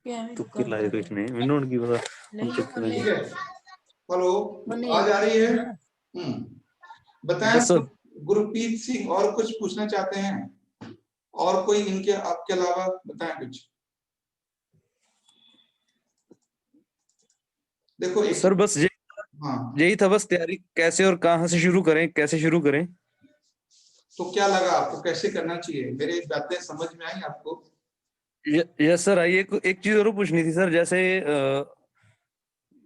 तुक्की लाई कुछ नहीं विनोद की पता हम तुक्की लाई। ठीक है, हेलो, आज आ रही है। बताएं यस सर। गुरप्रीत सिंह, और कुछ पूछना चाहते हैं? और कोई इनके आपके अलावा बताएं कुछ। देखो एक, सर बस हाँ, यही था बस, तैयारी कैसे और कहाँ से शुरू करें, कैसे शुरू करें। तो क्या लगा आपको, कैसे करना चाहिए? मेरी बातें समझ में आई आपको? Yes sir. आइए एक चीज और पूछनी थी सर, जैसे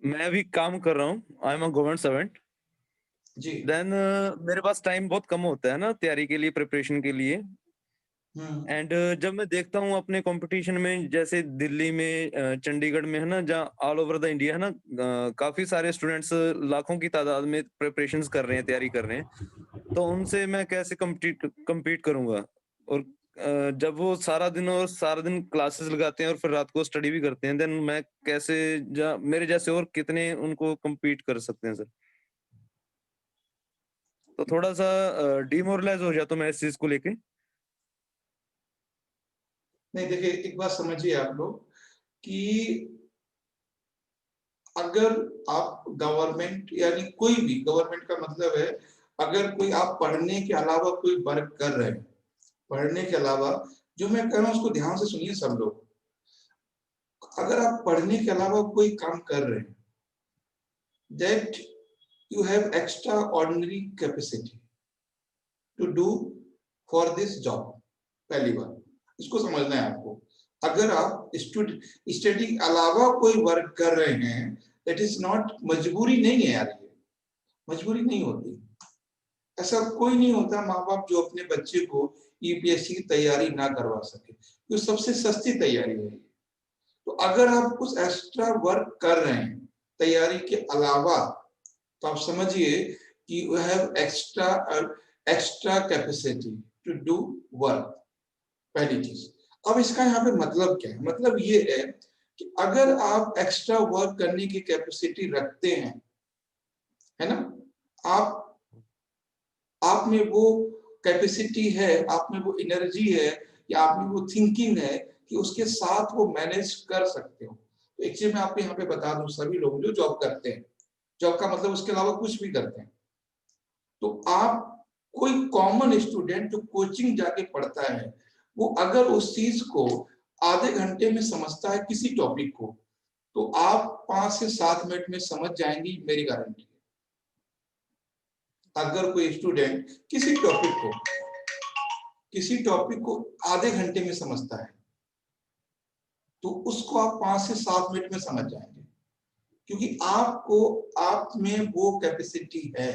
मैं अभी काम कर रहा हूँ, I am a government servant. जी। देन मेरे पास टाइम बहुत कम होता है ना तैयारी के लिए, प्रिपरेशन के लिए। हम्म। एंड जब मैं देखता हूँ अपने कंपटीशन में, जैसे दिल्ली में, चंडीगढ़ में है ना, जहाँ ऑल ओवर द इंडिया है ना, काफी सारे स्टूडेंट्स लाखों की तादाद में प्रिपरेशंस कर रहे हैं, तैयारी कर रहे हैं। तो उनसे मैं कैसे compete करूंगा? और जब वो सारा दिन क्लासेस लगाते हैं और फिर रात को स्टडी भी करते हैं, देन मैं कैसे मेरे जैसे और कितने उनको compete कर सकते हैं सर? तो थोड़ा सा डिमोरलाइज हो जाता हूँ मैं इस चीज को लेके। नहीं, देखिए एक बात समझिए आप लोग कि अगर आप गवर्नमेंट, यानी कोई भी गवर्नमेंट का मतलब है, अगर कोई आप पढ़ने के अलावा कोई वर्क कर रहे हैं, पढ़ने के अलावा, जो मैं कह रहा हूं उसको ध्यान से सुनिए सब लोग। अगर आप पढ़ने के अलावा कोई काम कर रहे हैं, that you have extraordinary capacity to do for this job. पहली बात इसको समझना है आपको। अगर आप स्टडी के अलावा कोई वर्क कर रहे हैं, दैट इज नॉट, मजबूरी नहीं है यार, ये मजबूरी नहीं होती। ऐसा कोई नहीं होता माँ बाप जो अपने बच्चे को यूपीएससी की तैयारी ना करवा सके, तो सबसे सस्ती तैयारी है। तो अगर आप कुछ एक्स्ट्रा वर्क कर रहे हैं तैयारी के अलावा, तो आप समझिए कि you have extra capacity to do work. पहली चीज। अब इसका यहाँ पे मतलब क्या है? मतलब ये है कि अगर आप एक्स्ट्रा वर्क करने की कैपेसिटी रखते हैं, है ना, आप आप में वो कैपेसिटी है, आप में वो एनर्जी है, या आप में वो थिंकिंग है कि उसके साथ वो मैनेज कर सकते हो। तो एक चीज मैं आपको यहाँ पे बता दूं, सभी लोग जो जॉब करते हैं, जॉब का मतलब उसके अलावा कुछ भी करते हैं, तो आप, कोई कॉमन स्टूडेंट जो कोचिंग जाके पढ़ता है, वो अगर उस चीज को आधे घंटे में समझता है किसी टॉपिक को, तो आप 5 से 7 मिनट में समझ जाएंगी, मेरी गारंटी है। अगर कोई स्टूडेंट किसी टॉपिक को आधे घंटे में समझता है, तो उसको आप 5 से 7 मिनट में समझ जाएंगे, क्योंकि आप में वो कैपेसिटी है,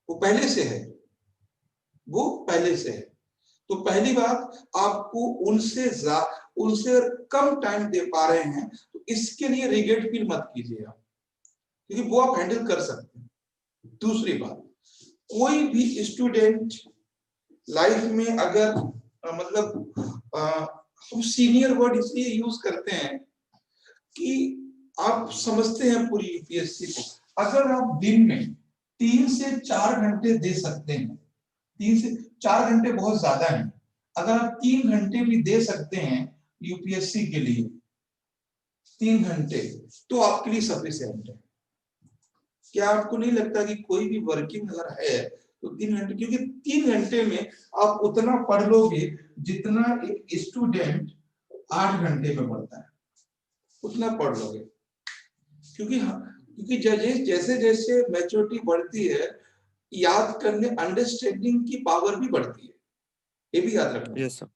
वो पहले से है, वो पहले से है। तो पहली बात, आपको उनसे कम टाइम दे पा रहे हैं, तो इसके लिए रिग्रेट फील मत कीजिए आप, क्योंकि वो आप हैंडल कर सकते हैं। दूसरी बात, कोई भी स्टूडेंट लाइफ में अगर हम सीनियर वर्ड इसलिए यूज करते हैं कि आप समझते हैं पूरी यूपीएससी को। अगर आप दिन में 3 से 4 घंटे दे सकते हैं, 3 से 4 घंटे बहुत ज्यादा है, अगर आप 3 घंटे भी दे सकते हैं यूपीएससी के लिए, 3 घंटे, तो आपके लिए सफिशिएंट है। क्या आपको नहीं लगता कि कोई भी वर्किंग अगर है तो 3 घंटे, क्योंकि 3 घंटे में आप उतना पढ़ लोगे जितना एक स्टूडेंट 8 घंटे में पढ़ता है, उतना पढ़ लोगे। क्योंकि जैसे जैसे मैच्योरिटी बढ़ती है, याद करने, अंडरस्टैंडिंग की पावर भी बढ़ती है, ये भी याद रखना। Yes sir.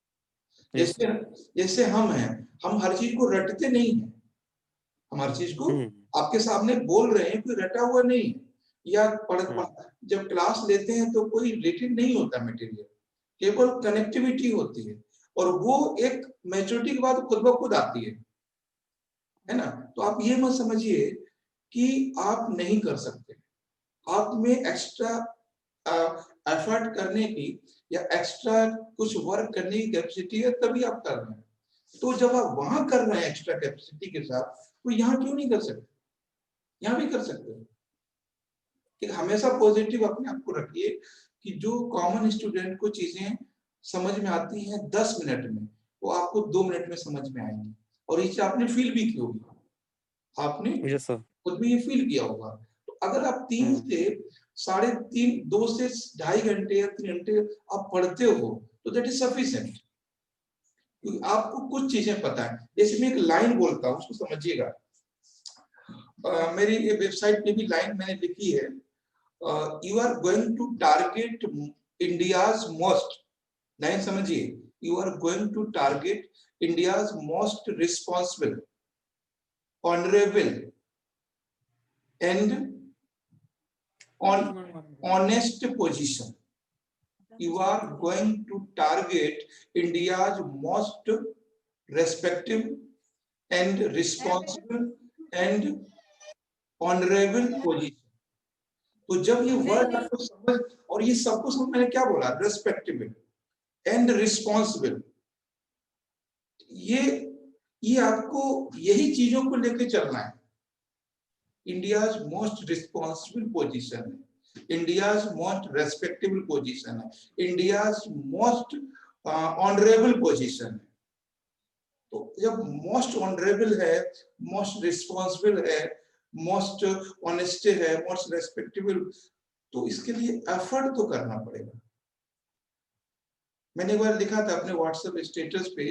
यस जैसे जैसे हम हैं, हम हर चीज को रटते नहीं है, हम हर चीज को सर। आपके सामने बोल रहे हैं, कोई रटा हुआ नहीं है। या हम्म। जब क्लास लेते हैं तो कोई रिटेन नहीं होता मटेरियल, केवल कनेक्टिविटी होती है, और वो एक मैच्योरिटी के बाद खुद ब खुद आती है ना। तो आप ये मत समझिए कि आप नहीं कर सकते, आप में एक्स्ट्रा एफर्ट करने की या एक्स्ट्रा कुछ वर्क करने की कैपेसिटी है, तभी आप कर रहे हैं। तो जब आप वहां कर रहे हैं एक्स्ट्रा कैपेसिटी के साथ, तो यहाँ क्यों नहीं कर सकते? यहाँ भी कर सकते हैं। कि हमेशा पॉजिटिव अपने आप को रखिए कि जो कॉमन स्टूडेंट को चीजें समझ में आती हैं 10 मिनट में, वो आपको 2 मिनट में समझ में आएंगी। और ये चीज आपने फील भी की होगी, आपने यस सर। खुद भी ये फील किया होगा। तो अगर आप 3 से 3.5 2 से 2.5 घंटे या 3 घंटे आप पढ़ते हो तो दैट इज सफिशिएंट, क्योंकि आपको कुछ चीजें पता है। जैसे मैं एक लाइन बोलता हूँ, उसको समझिएगा। मेरी ये वेबसाइट पे भी लाइन मैंने लिखी है, you are going to target India's most, line समझिए, you are going to target India's most responsible, honourable and honest position. You are going to target India's most respective and responsible and honorable position. तो जब ये word आपको समझ, और ये सबको समझ, मैंने क्या बोला, रेस्पेक्टेबल एंड रिस्पॉन्सिबल, ये आपको यही चीजों को लेकर चलना है। इंडियाज मोस्ट रिस्पॉन्सिबल पोजीशन है, इंडियाज मोस्ट रेस्पेक्टेबल पोजीशन है, इंडियाज मोस्ट ऑनरेबल पोजीशन है। तो जब मोस्ट ऑनरेबल है, मोस्ट रिस्पॉन्सिबल है, मोस्ट ऑनेस्ट है, मोस्ट रेस्पेक्टेबल, तो इसके लिए एफर्ट तो करना पड़ेगा। मैंने एक बार लिखा था अपने व्हाट्सएप स्टेटस पे,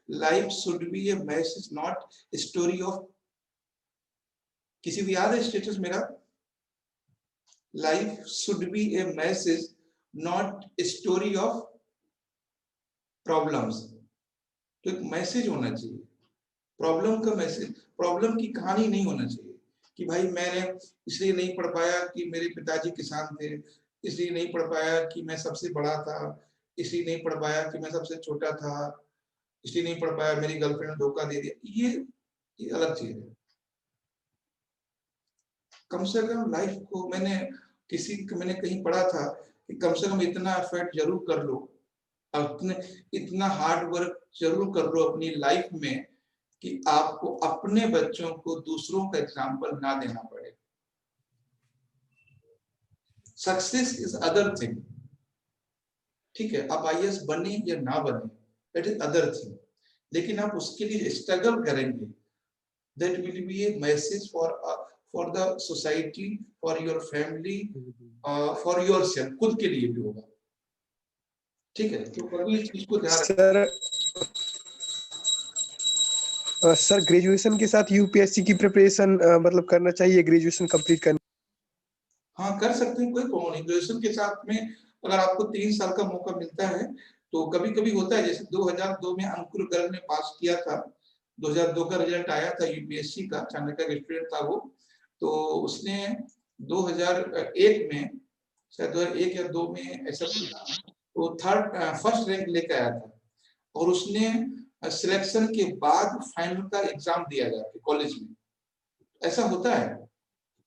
life should be A message not story of, किसी को याद है स्टेटस मेरा? Life should be A message not story of problems. तो एक मैसेज होना चाहिए, प्रॉब्लम का मैसेज, प्रॉब्लम की कहानी नहीं होना चाहिए कि भाई मैंने इसलिए नहीं पढ़ पाया कि मेरे पिताजी किसान थे, इसलिए नहीं पढ़ पाया कि मैं सबसे बड़ा था, इसलिए नहीं पढ़ पाया कि मैं सबसे छोटा था, इसलिए नहीं पढ़ पाया मेरी गर्लफ्रेंड ने धोखा दे दिया। ये अलग चीज है। कम से कम लाइफ को, मैंने कहीं पढ़ा था कि कम से कम इतना एफर्ट जरूर कर लो, अपने इतना हार्ड वर्क जरूर कर लो अपनी लाइफ में कि आपको अपने बच्चों को दूसरों का एग्जाम्पल ना देना पड़े। सक्सेस इज अदर थिंग, ठीक है, आप आईएएस बने या ना बने, दैट इज अदर थिंग, लेकिन आप उसके लिए स्ट्रगल करेंगे, that will be A message for the society, for your family, for yourself, खुद के लिए भी होगा। ठीक है, तो कभी इस चीज को ध्यान सर सर ग्रेजुएशन के साथ यूपीएससी की प्रिपरेशन मतलब करना चाहिए ग्रेजुएशन कंप्लीट करने? हाँ, कर सकते हैं, कोई प्रॉब्लम नहीं। ग्रेजुएशन के साथ में अगर आपको 3 साल का मौका मिलता है तो कभी-कभी होता है, जैसे 2002 में अंकुर गर्ग ने पास किया था, 2002 का रिजल्ट आया था यूपीएससी का, चाणक्य का स्टूडेंट था वो, तो उसने 2001 में, शायद 2001 या 2 में ऐसा तो फर्स्ट रैंक लेकर आया था, और उसने सिलेक्शन के बाद फाइनल का एग्जाम दिया जाके कॉलेज में। ऐसा होता है,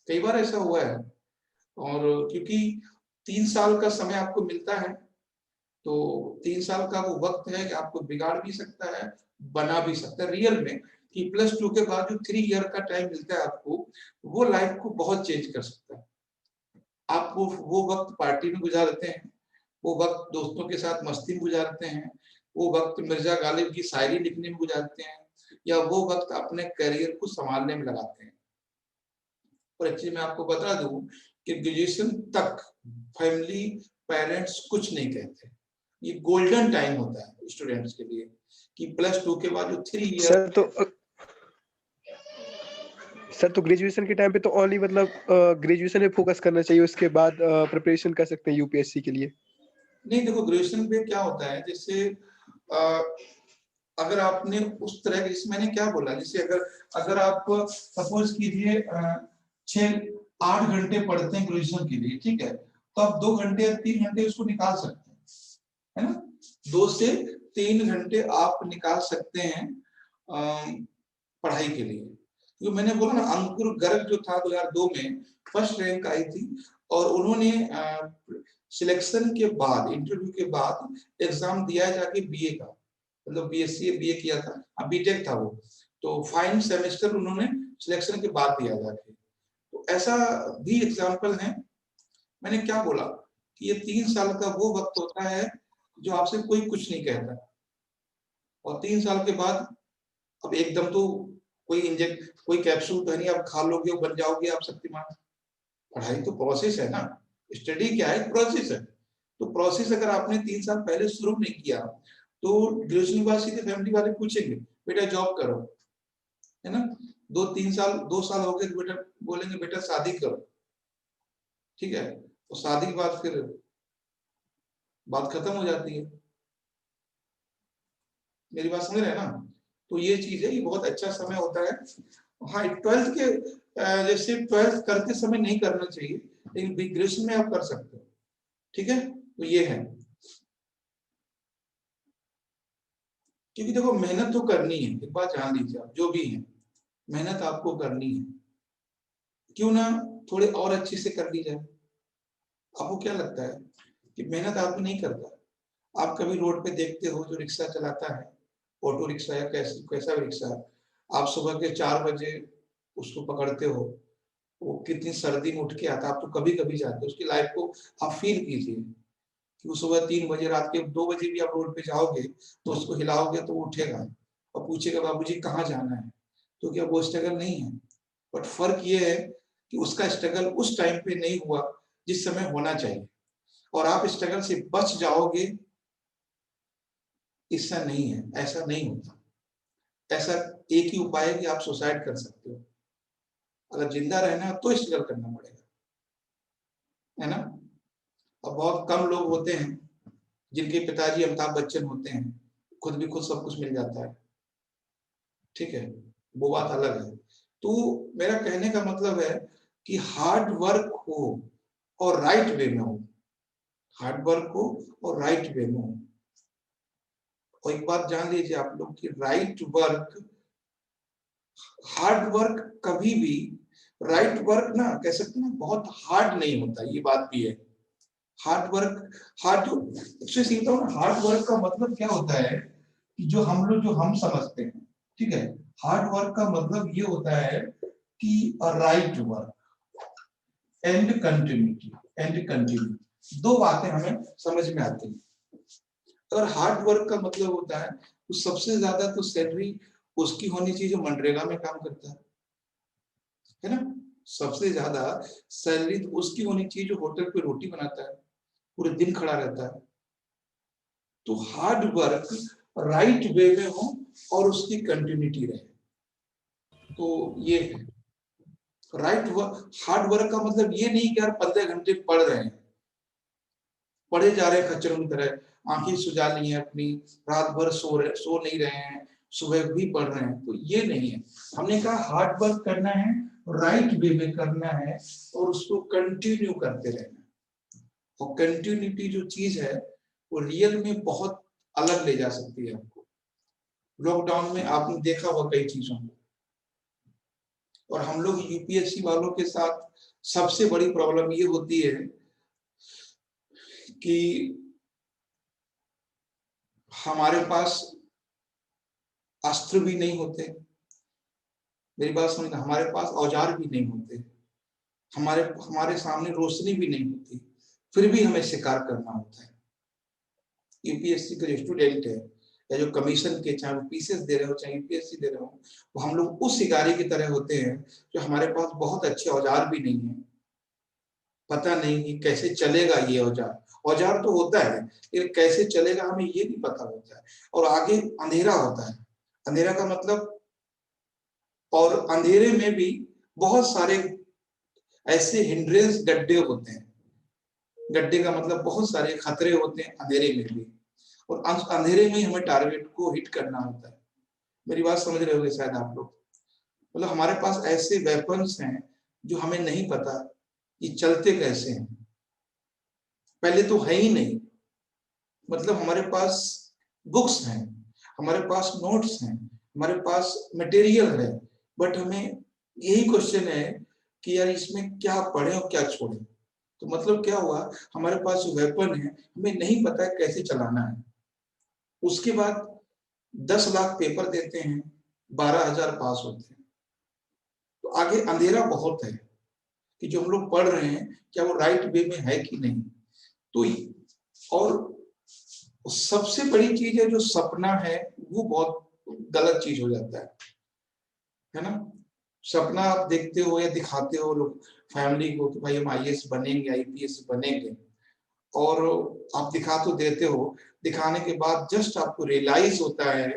कई बार ऐसा हुआ है। और क्योंकि 3 साल का समय आपको मिलता है, तो 3 साल का वो वक्त है कि आपको बिगाड़ भी सकता है, बना भी सकता है। रियल में कि +2 के बाद जो 3 ईयर का टाइम मिलता है आपको, वो लाइफ को बहुत चेंज कर सकता है। आप वो वक्त पार्टी में गुजारते हैं, वो वक्त दोस्तों के साथ मस्ती में गुजारते हैं, वो वक्त मिर्जा गालिब की शायरी लिखने में गुजारते हैं, या वो वक्त अपने करियर को संभालने में लगाते हैं। और एक चीज मैं आपको बता दूं कि ग्रेजुएशन तक फैमिली, पेरेंट्स कुछ नहीं कहते। ये गोल्डन टाइम होता है स्टूडेंट्स के लिए कि +2 के बाद जो 3 ईयर। सर तो ग्रेजुएशन के टाइम पे तो ओनली मतलब ग्रेजुएशन पे फोकस करना चाहिए, उसके बाद प्रिपरेशन कर सकते हैं यूपीएससी के लिए? नहीं, देखो ग्रेजुएशन पे क्या होता है, जैसे अगर आपने उस तरह के, जैसे मैंने क्या बोला, जैसे अगर आप सपोज कीजिए 6-8 घंटे पढ़ते हैं ग्रेजुएशन के लिए, ठीक है, तो आप 2 घंटे या 3 घंटे उसको निकाल सकते हैं, है ना? 2 से 3 घंटे आप निकाल सकते हैं पढ़ाई के लिए। जो मैंने बोला ना, अंकुर गर्ग जो था 2002 में फर्स्ट रैंक आई थी, और उन्होंने सिलेक्शन के बाद, इंटरव्यू के बाद एग्जाम दिया जाके बीए का, मतलब बीएससी बीए किया था, बीटेक था वो, तो फाइनल सेमेस्टर उन्होंने सिलेक्शन के बाद दिया जाके। तो ऐसा भी एग्जाम्पल है। मैंने क्या बोला कि ये 3 साल का वो वक्त होता है जो आपसे कोई कुछ नहीं कहता, और 3 साल के बाद अब एकदम तो कोई कैप्सूल तो है नहीं, आप खा लोगे और बन जाओगे आप शक्तिमान। पढ़ाई तो प्रोसेस है ना, स्टडी क्या है, प्रोसेस है। तो प्रोसेस अगर आपने 3 साल पहले शुरू नहीं किया तो ग्रेजुएशन के बाद सीधे फैमिली वाले पूछेंगे बेटा जॉब करो, है ना। 2 साल हो गए तो बेटा बोलेंगे बेटा शादी करो, ठीक है। तो शादी के बाद फिर बात खत्म हो जाती है। मेरी बात समझ रहे हैं ना। तो ये चीज है, ये बहुत अच्छा समय होता है। हाँ, 12th के जैसे 12th करते समय नहीं करना चाहिए, लेकिन ग्रेजुएशन में आप कर सकते हो, ठीक है। तो ये है, क्योंकि देखो मेहनत तो करनी है, एक बात जान लीजिए आप, जो भी है मेहनत आपको करनी है। क्यों ना थोड़े और अच्छे से कर ली जाए। आपको क्या लगता है कि मेहनत आदमी नहीं करता? आप कभी रोड पे देखते हो जो रिक्शा चलाता है, ऑटो रिक्शा या कैसा भी रिक्शा है, आप सुबह के 4 बजे उसको पकड़ते हो, वो कितनी सर्दी में उठ के आता है। आप तो कभी कभी जाते हो, उसकी लाइफ को आप फील कीजिए कि वो सुबह 3 बजे, रात के 2 बजे भी आप रोड पे जाओगे तो उसको हिलाओगे तो वो उठेगा और पूछेगा बाबूजी कहाँ जाना है। तो क्या वो स्ट्रगल नहीं है? बट फर्क ये है कि उसका स्ट्रगल उस टाइम पे नहीं हुआ जिस समय होना चाहिए, और आप स्ट्रगल से बच जाओगे, ऐसा नहीं है, ऐसा नहीं होता। ऐसा एक ही उपाय है कि आप सुसाइड कर सकते हो। अगर जिंदा रहना है तो स्ट्रगल करना पड़ेगा, है ना। और बहुत कम लोग होते हैं जिनके पिताजी अमिताभ बच्चन होते हैं, खुद भी खुद सब कुछ मिल जाता है, ठीक है, वो बात अलग है। तो मेरा कहने का मतलब है कि हार्ड वर्क हो और राइट वे में हो, हार्ड वर्क हो और राइट वे में हो। और एक बात जान लीजिए आप लोग कि राइट वर्क, हार्ड वर्क कभी भी, राइट वर्क ना कह सकते हैं बहुत हार्ड नहीं होता, ये बात भी है। हार्ड वर्क, हार्ड जो सीखता हूँ ना, हार्ड वर्क का मतलब क्या होता है कि जो हम लोग, जो हम समझते हैं, ठीक है। हार्ड वर्क का मतलब ये होता है कि right work and continuity, and continuity, दो बातें हमें समझ में आती हैं। अगर हार्ड वर्क का मतलब होता है तो सबसे ज्यादा तो सैलरी उसकी होनी चाहिए जो मनरेगा में काम करता है ना। सबसे ज्यादा सैलरी तो उसकी होनी चाहिए जो होटल पे रोटी बनाता है, पूरे दिन खड़ा रहता है। तो हार्ड वर्क राइट वे में हो और उसकी कंटिन्यूटी रहे, तो ये है राइट वर्क। हार्ड वर्क का मतलब ये नहीं कि यार 15 घंटे पढ़ रहे हैं, पढ़े जा रहे हैं खच्चरों की तरह, आंखें सुजा ली हैं अपनी, रात भर सो नहीं रहे हैं, सुबह भी पढ़ रहे हैं, तो ये नहीं है। हमने कहा हार्ड वर्क करना है, राइट वे में करना है और उसको कंटिन्यू करते रहना। और कंटिन्यूटी जो चीज है वो रियल में बहुत अलग ले जा सकती है आपको। लॉकडाउन में आपने देखा हुआ कई चीजों को, और हम लोग यूपीएससी वालों के साथ सबसे बड़ी प्रॉब्लम ये होती है कि हमारे पास अस्त्र भी नहीं होते। मेरी बात समझना, हमारे पास औजार भी नहीं होते, हमारे हमारे सामने रोशनी भी नहीं होती, फिर भी हमें शिकार करना होता है। यूपीएससी के जो स्टूडेंट है या जो कमीशन के, चाहे वो पीसीएस दे रहे हो चाहे यूपीएससी दे रहे हो, वो हम लोग उस शिकारी की तरह होते हैं जो हमारे पास बहुत अच्छे औजार भी नहीं है, पता नहीं कि कैसे चलेगा ये औजार। औजार तो होता है लेकिन कैसे चलेगा हमें ये नहीं पता होता है। और आगे अंधेरा होता है, अंधेरा का मतलब, और अंधेरे में भी बहुत सारे ऐसे हिंड्रेंस गड्ढे होते हैं। गड्ढे का मतलब बहुत सारे खतरे होते हैं अंधेरे में भी, और अंधेरे में हमें टारगेट को हिट करना होता है। मेरी बात समझ रहे होंगे शायद आप लोग। मतलब हमारे पास ऐसे वेपन्स हैं जो हमें नहीं पता कि चलते कैसे हैं, पहले तो है ही नहीं। मतलब हमारे पास बुक्स हैं, हमारे पास नोट्स हैं, हमारे पास मटेरियल है, बट हमें यही क्वेश्चन है कि यार इसमें क्या पढ़े और क्या छोड़े। तो मतलब क्या हुआ, हमारे पास जो वेपन है हमें नहीं पता है कैसे चलाना है। उसके बाद 10 लाख पेपर देते हैं, 12,000 पास होते हैं। तो आगे अंधेरा बहुत है कि जो हम लोग पढ़ रहे हैं क्या वो राइट वे में है कि नहीं। तो और सबसे बड़ी चीज है जो सपना है वो बहुत गलत चीज हो जाता है ना। सपना आप देखते हो या दिखाते हो लोग फैमिली को कि भाई हम आईएएस बनेंगे, आईपीएस बनेंगे, और आप दिखा तो देते हो, दिखाने के बाद जस्ट आपको रियलाइज होता है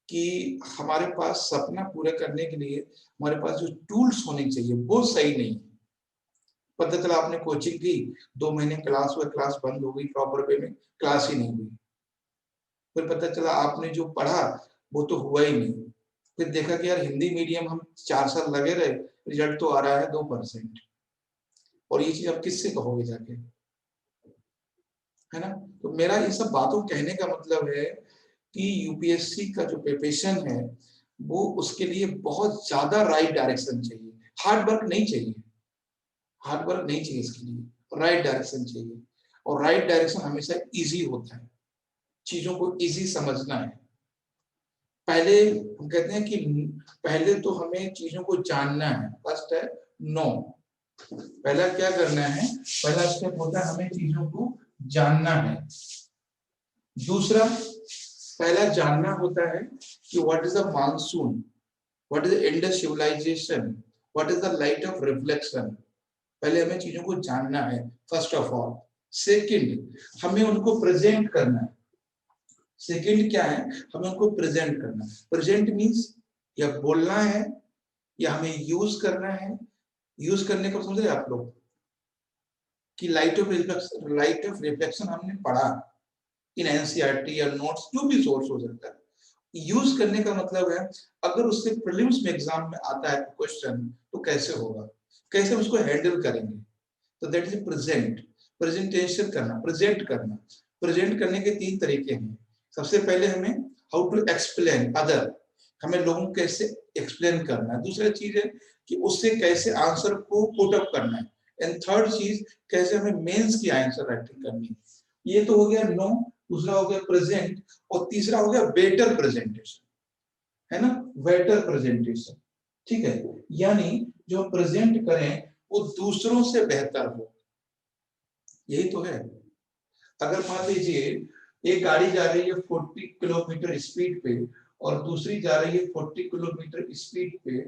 कि हमारे पास सपना पूरा करने के लिए हमारे पास जो टूल्स होने चाहिए वो सही नहीं। पता चला आपने कोचिंग की, 2 महीने क्लास हुआ, क्लास बंद हो गई, प्रॉपर वे में क्लास ही नहीं हुई। फिर पता चला आपने जो पढ़ा वो तो हुआ ही नहीं। फिर देखा कि यार हिंदी मीडियम हम 4 साल लगे रहे, रिजल्ट तो आ रहा है 2%। और ये चीज आप किससे कहोगे जाके, है ना। तो मेरा ये सब बातों कहने का मतलब है कि यूपीएससी का जो प्रिपरेशन है वो उसके लिए बहुत ज्यादा राइट डायरेक्शन चाहिए, हार्ड वर्क नहीं चाहिए, हार्ड वर्क नहीं चाहिए इसके लिए, राइट डायरेक्शन चाहिए। और राइट डायरेक्शन हमेशा इजी होता है, चीजों को इजी समझना है। पहले हम कहते हैं कि पहले तो हमें चीजों को जानना है, फर्स्ट है नो। पहला क्या करना है, पहला स्टेप होता है हमें चीजों को जानना है। दूसरा, पहला जानना होता है कि what is the monsoon, what is the Indus civilization, what is the light of reflection. पहले हमें चीजों को जानना है फर्स्ट ऑफ ऑल। सेकंड, हमें उनको प्रेजेंट करना है। सेकंड क्या है, हमें उनको प्रेजेंट करना है। प्रेजेंट मींस या बोलना है या हमें यूज करना है। यूज करने को समझ रहे आप लोग कि लाइट ऑफ रिफ्लेक्शन हमने पढ़ा इन एनसीईआरटी या नोट्स, जो भी सोर्स हो सकता है। यूज करने का मतलब है अगर उससे प्रीलिम्स में एग्जाम में आता है क्वेश्चन तो कैसे होगा, कैसे हम उसको हैंडल करेंगे। तो दैट इज प्रेजेंट, प्रेजेंटेशन करना, प्रेजेंट करना। प्रेजेंट करने के 3 तरीके हैं। सबसे पहले हमें हाउ टू एक्सप्लेन अदर, हमें लोगों को कैसे एक्सप्लेन करना है। दूसरा चीज है कि उससे कैसे आंसर को पुट अप करना है। एंड थर्ड चीज, कैसे हमें मेंस की आंसर राइटिंग करनी है। ये तो हो गया नो, दूसरा हो गया प्रेजेंट, और तीसरा हो गया बेटर प्रेजेंटेशन, है ना, बेटर प्रेजेंटेशन। ठीक है, यानी जो प्रेजेंट करें वो दूसरों से बेहतर हो, यही तो है। अगर मान लीजिए एक गाड़ी जा रही है 40 किलोमीटर स्पीड पे और दूसरी जा रही है 40 किलोमीटर स्पीड पे,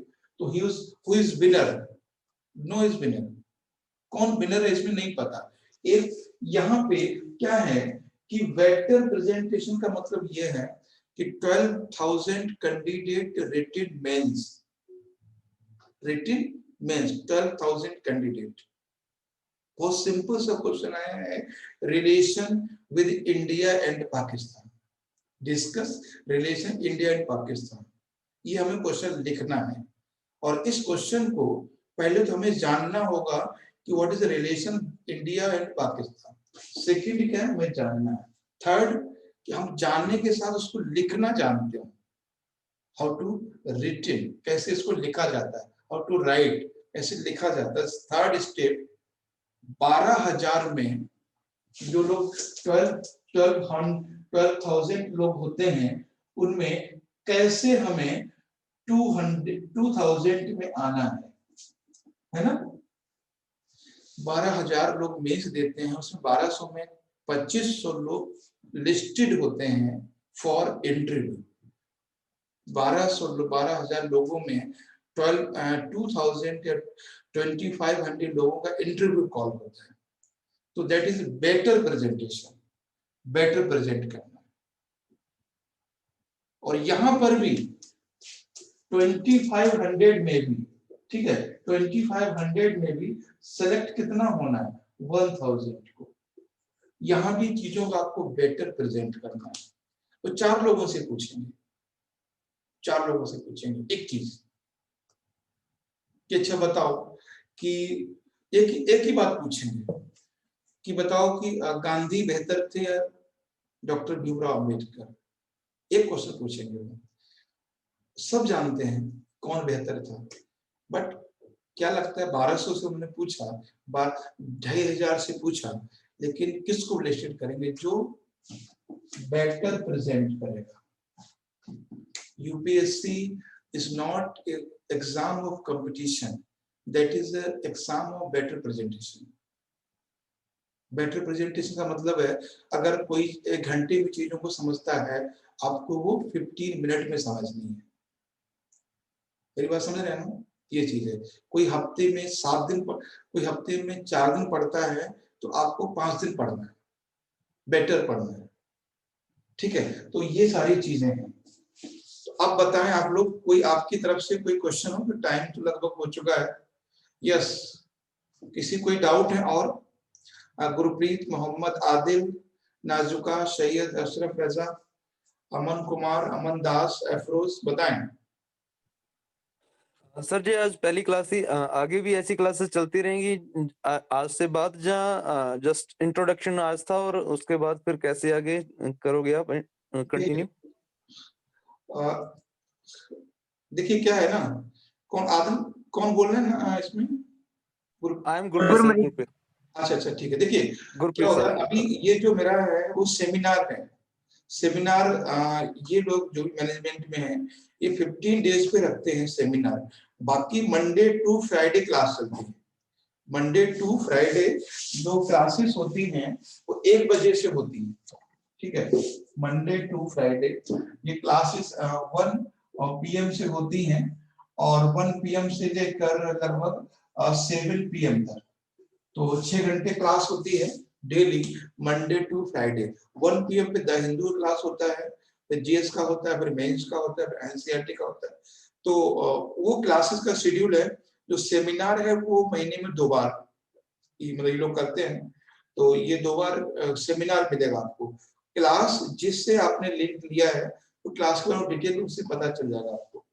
तो who is winner, no is winner. कौन विनर है इसमें नहीं पता। एक यहाँ पे क्या है कि वेक्टर प्रेजेंटेशन का मतलब ये है कि 12,000 कैंडिडेट रिटेन मेंस, 12,000 कैंडिडेट। बहुत सिंपल सा क्वेश्चन आया है, relation with India and Pakistan, discuss relation India and Pakistan. ये हमें क्वेश्चन लिखना है, और इस क्वेश्चन को पहले तो हमें जानना होगा कि what is the relation India and Pakistan. Second क्या है, हमें जानना है। थर्ड, कि हम जानने के साथ उसको लिखना जानते हो, हाउ टू रिटन, कैसे इसको लिखा जाता है, हाउ टू राइट, कैसे लिखा जाता है। थर्ड स्टेप, 12,000 में जो लोग 12,000 लोग होते हैं उनमें कैसे हमें 2000 में आना है ना। 12,000 लोग मेंस देते हैं, उसमें 1200 में 2500 लोग लिस्टेड होते हैं फॉर इंटरव्यू। 12,000 लोगों में 2000 या 2500 लोगों का इंटरव्यू कॉल होता है। तो that is better presentation, better present करना। और यहां पर भी 2500 में भी, ठीक है, 2500 में भी सेलेक्ट कितना होना है, 1000 को। यहां भी चीजों का आपको बेटर प्रेजेंट करना है। तो 4 लोगों से पूछेंगे, 4 लोगों से पूछेंगे एक चीज कि अच्छा बताओ कि एक ही बात पूछेंगे कि बताओ कि गांधी बेहतर थे या डॉक्टर भीमराव अम्बेडकर। एक क्वेश्चन पूछेंगे वो। सब जानते हैं कौन बेहतर था, बट क्या लगता है 1200 से हमने पूछा, 2500 से पूछा, लेकिन किसको लिस्टेड करेंगे, जो बेटर प्रेजेंट करेगा। UPSC is not exam of competition, that is exam of better presentation. Better presentation का मतलब है अगर कोई 1 घंटे में चीजों को समझता है आपको वो 15 मिनट में समझनी है। मेरी बात समझ रहे हैं ना? ये चीज है। कोई हफ्ते में 7 दिन कोई हफ्ते में 4 दिन पढ़ता है तो आपको 5 दिन पढ़ना है, बेटर पढ़ना है। ठीक है, तो ये सारी चीजें हैं। तो अब बताएं आप लोग, कोई आपकी तरफ से कोई क्वेश्चन हो? टाइम तो लगभग हो चुका है। यस, किसी कोई डाउट है? और गुरप्रीत, मोहम्मद आदिल, नाजुका, सैयद, अशरफ रजा, अमन कुमार, अमन दास, अफरोज, बताएं। सर जी आज पहली क्लास थी, आगे भी ऐसी क्लासेस चलती रहेंगी आज से बाद, जहाँ जस्ट इंट्रोडक्शन आज था और उसके बाद फिर कैसे आगे करोगे आप कंटिन्यू? देखिए क्या है ना, कौन आदम, कौन बोल रहे हैं ना इसमें? I am Gurpreet sir, Gurpreet. अच्छा ठीक है। देखिए क्या गुरप्रीत होगा, सर। अभी ये जो मेरा है वो सेमिनार है। सेमिनार ये लोग जो मैनेजमेंट में है ये 15 डेज पे रखते हैं सेमिनार। बाकी मंडे टू फ्राइडे क्लास चलती है। मंडे टू फ्राइडे जो क्लासेस होती हैं वो 1 बजे से होती है। ठीक है, मंडे टू फ्राइडे ये क्लासेस 1 PM से होती हैं और 1 PM से लेकर लगभग 7 PM तक। तो 6 घंटे क्लास होती है daily, Monday to Friday. 1 PM पे द हिंदू क्लास होता है, फिर जीएस का होता है, फिर मेंस का होता है, फिर एनसीईआरटी का होता है। तो वो क्लासेस का शेड्यूल है। जो सेमिनार है वो महीने में 2 बार मतलब ये लोग करते हैं। तो ये 2 बार सेमिनार मिलेगा आपको। क्लास जिससे आपने लिंक लिया है तो क्लास के बारे में डिटेल उससे पता चल जाएगा आपको।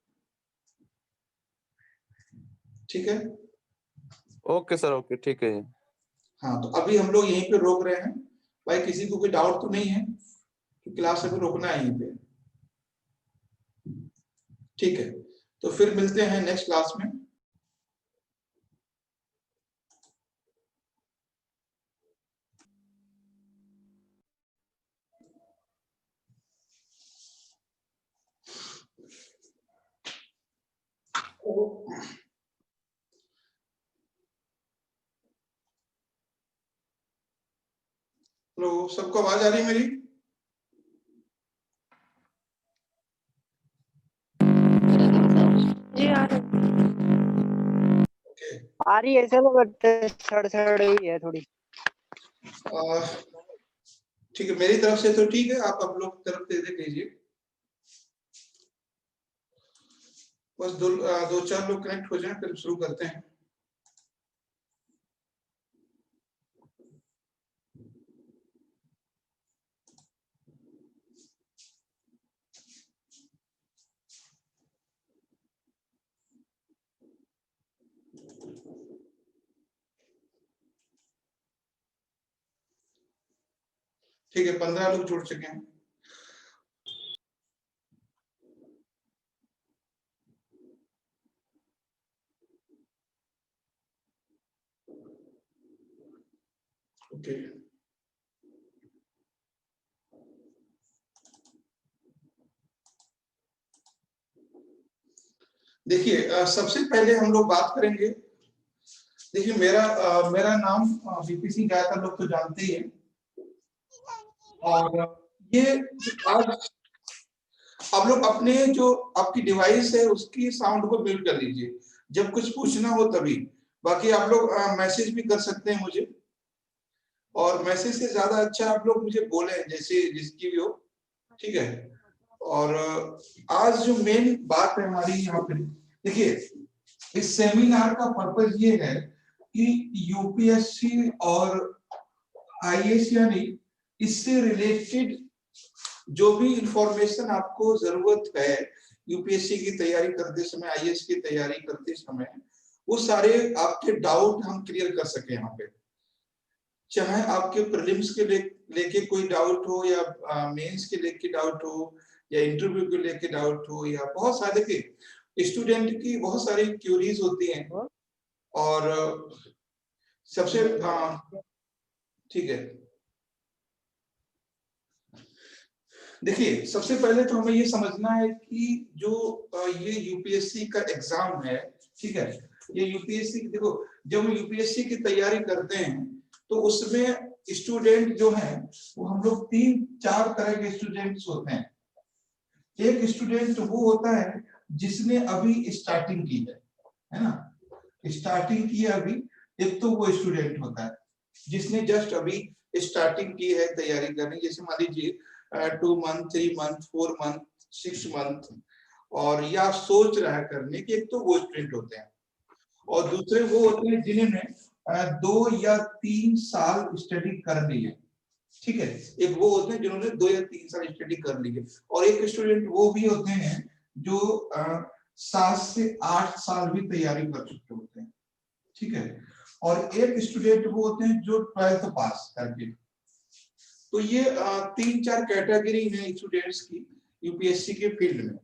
ठीक है, ओके सर, ओके, ठीक है। हाँ तो अभी हम लोग यहीं पे रोक रहे हैं। भाई किसी को कोई डाउट तो नहीं है कि क्लास अभी रोकना है यहीं पे? ठीक है, तो फिर मिलते हैं नेक्स्ट क्लास में। हेलो, सबको आवाज आ रही है मेरी? जी आ रही ओके, आ रही है सर, बट सड़ रही है थोड़ी। ठीक है, मेरी तरफ से तो ठीक है, आप लोग की तरफ से देख लीजिए। बस दो चार लोग कनेक्ट हो जाएं फिर शुरू करते हैं। ठीक है, 15 लोग जुड़ चुके हैं। ओके, देखिए सबसे पहले हम लोग बात करेंगे। देखिए मेरा नाम VP सिंह ज्यादातर लोग तो जानते ही हैं। और ये आज आप लोग अपने जो आपकी डिवाइस है उसकी साउंड को म्यूट कर लीजिए जब कुछ पूछना हो तभी। बाकी आप लोग मैसेज भी कर सकते हैं मुझे, और मैसेज से ज्यादा अच्छा आप लोग मुझे बोले जैसे जिसकी भी हो। ठीक है, और आज जो मेन बात है हमारी यहाँ पे, देखिए इस सेमिनार का पर्पज ये है कि यूपीएससी और आईएएस यानी इससे रिलेटेड जो भी इंफॉर्मेशन आपको जरूरत है यूपीएससी की तैयारी करते समय, आईएएस की तैयारी करते समय, वो सारे आपके डाउट हम क्लियर कर सके यहाँ पे। चाहे आपके प्रीलिम्स के लेके कोई डाउट हो या मेंस के लेके डाउट हो या इंटरव्यू के लेके डाउट हो, या बहुत सारे के स्टूडेंट की बहुत सारी क्यूरीज होती हैं। और सबसे ठीक है, देखिए सबसे पहले तो हमें ये समझना है कि जो ये यूपीएससी का एग्जाम है, ठीक है, ये यूपीएससी देखो जब हम यूपीएससी की तैयारी करते हैं तो उसमें स्टूडेंट जो हैं वो हम लोग 3-4 तरह के स्टूडेंट्स होते हैं। एक स्टूडेंट वो होता है जिसने अभी स्टार्टिंग की है ना, स्टार्टिंग की है अभी। एक तो वो स्टूडेंट होता है जिसने जस्ट अभी स्टार्टिंग की है तैयारी करनी, जैसे मान लीजिए 2 मंथ, 3 मंथ, 4 मंथ, 6 मंथ, और या सोच रहा है करने की। एक तो वो स्टूडेंट होते हैं, और दूसरे वो होते हैं जिन्होंने 2 या 3 साल स्टडी कर ली है। ठीक है, एक वो होते हैं जिन्होंने 2 या 3 साल स्टडी कर ली है, और एक स्टूडेंट वो भी होते हैं जो 7 से 8 साल भी तैयारी कर चुके होते हैं। ठीक है, और एक स्टूडेंट वो होते हैं जो 12th पास करके। तो ये 3-4 कैटेगरी है स्टूडेंट्स की यूपीएससी के फील्ड में।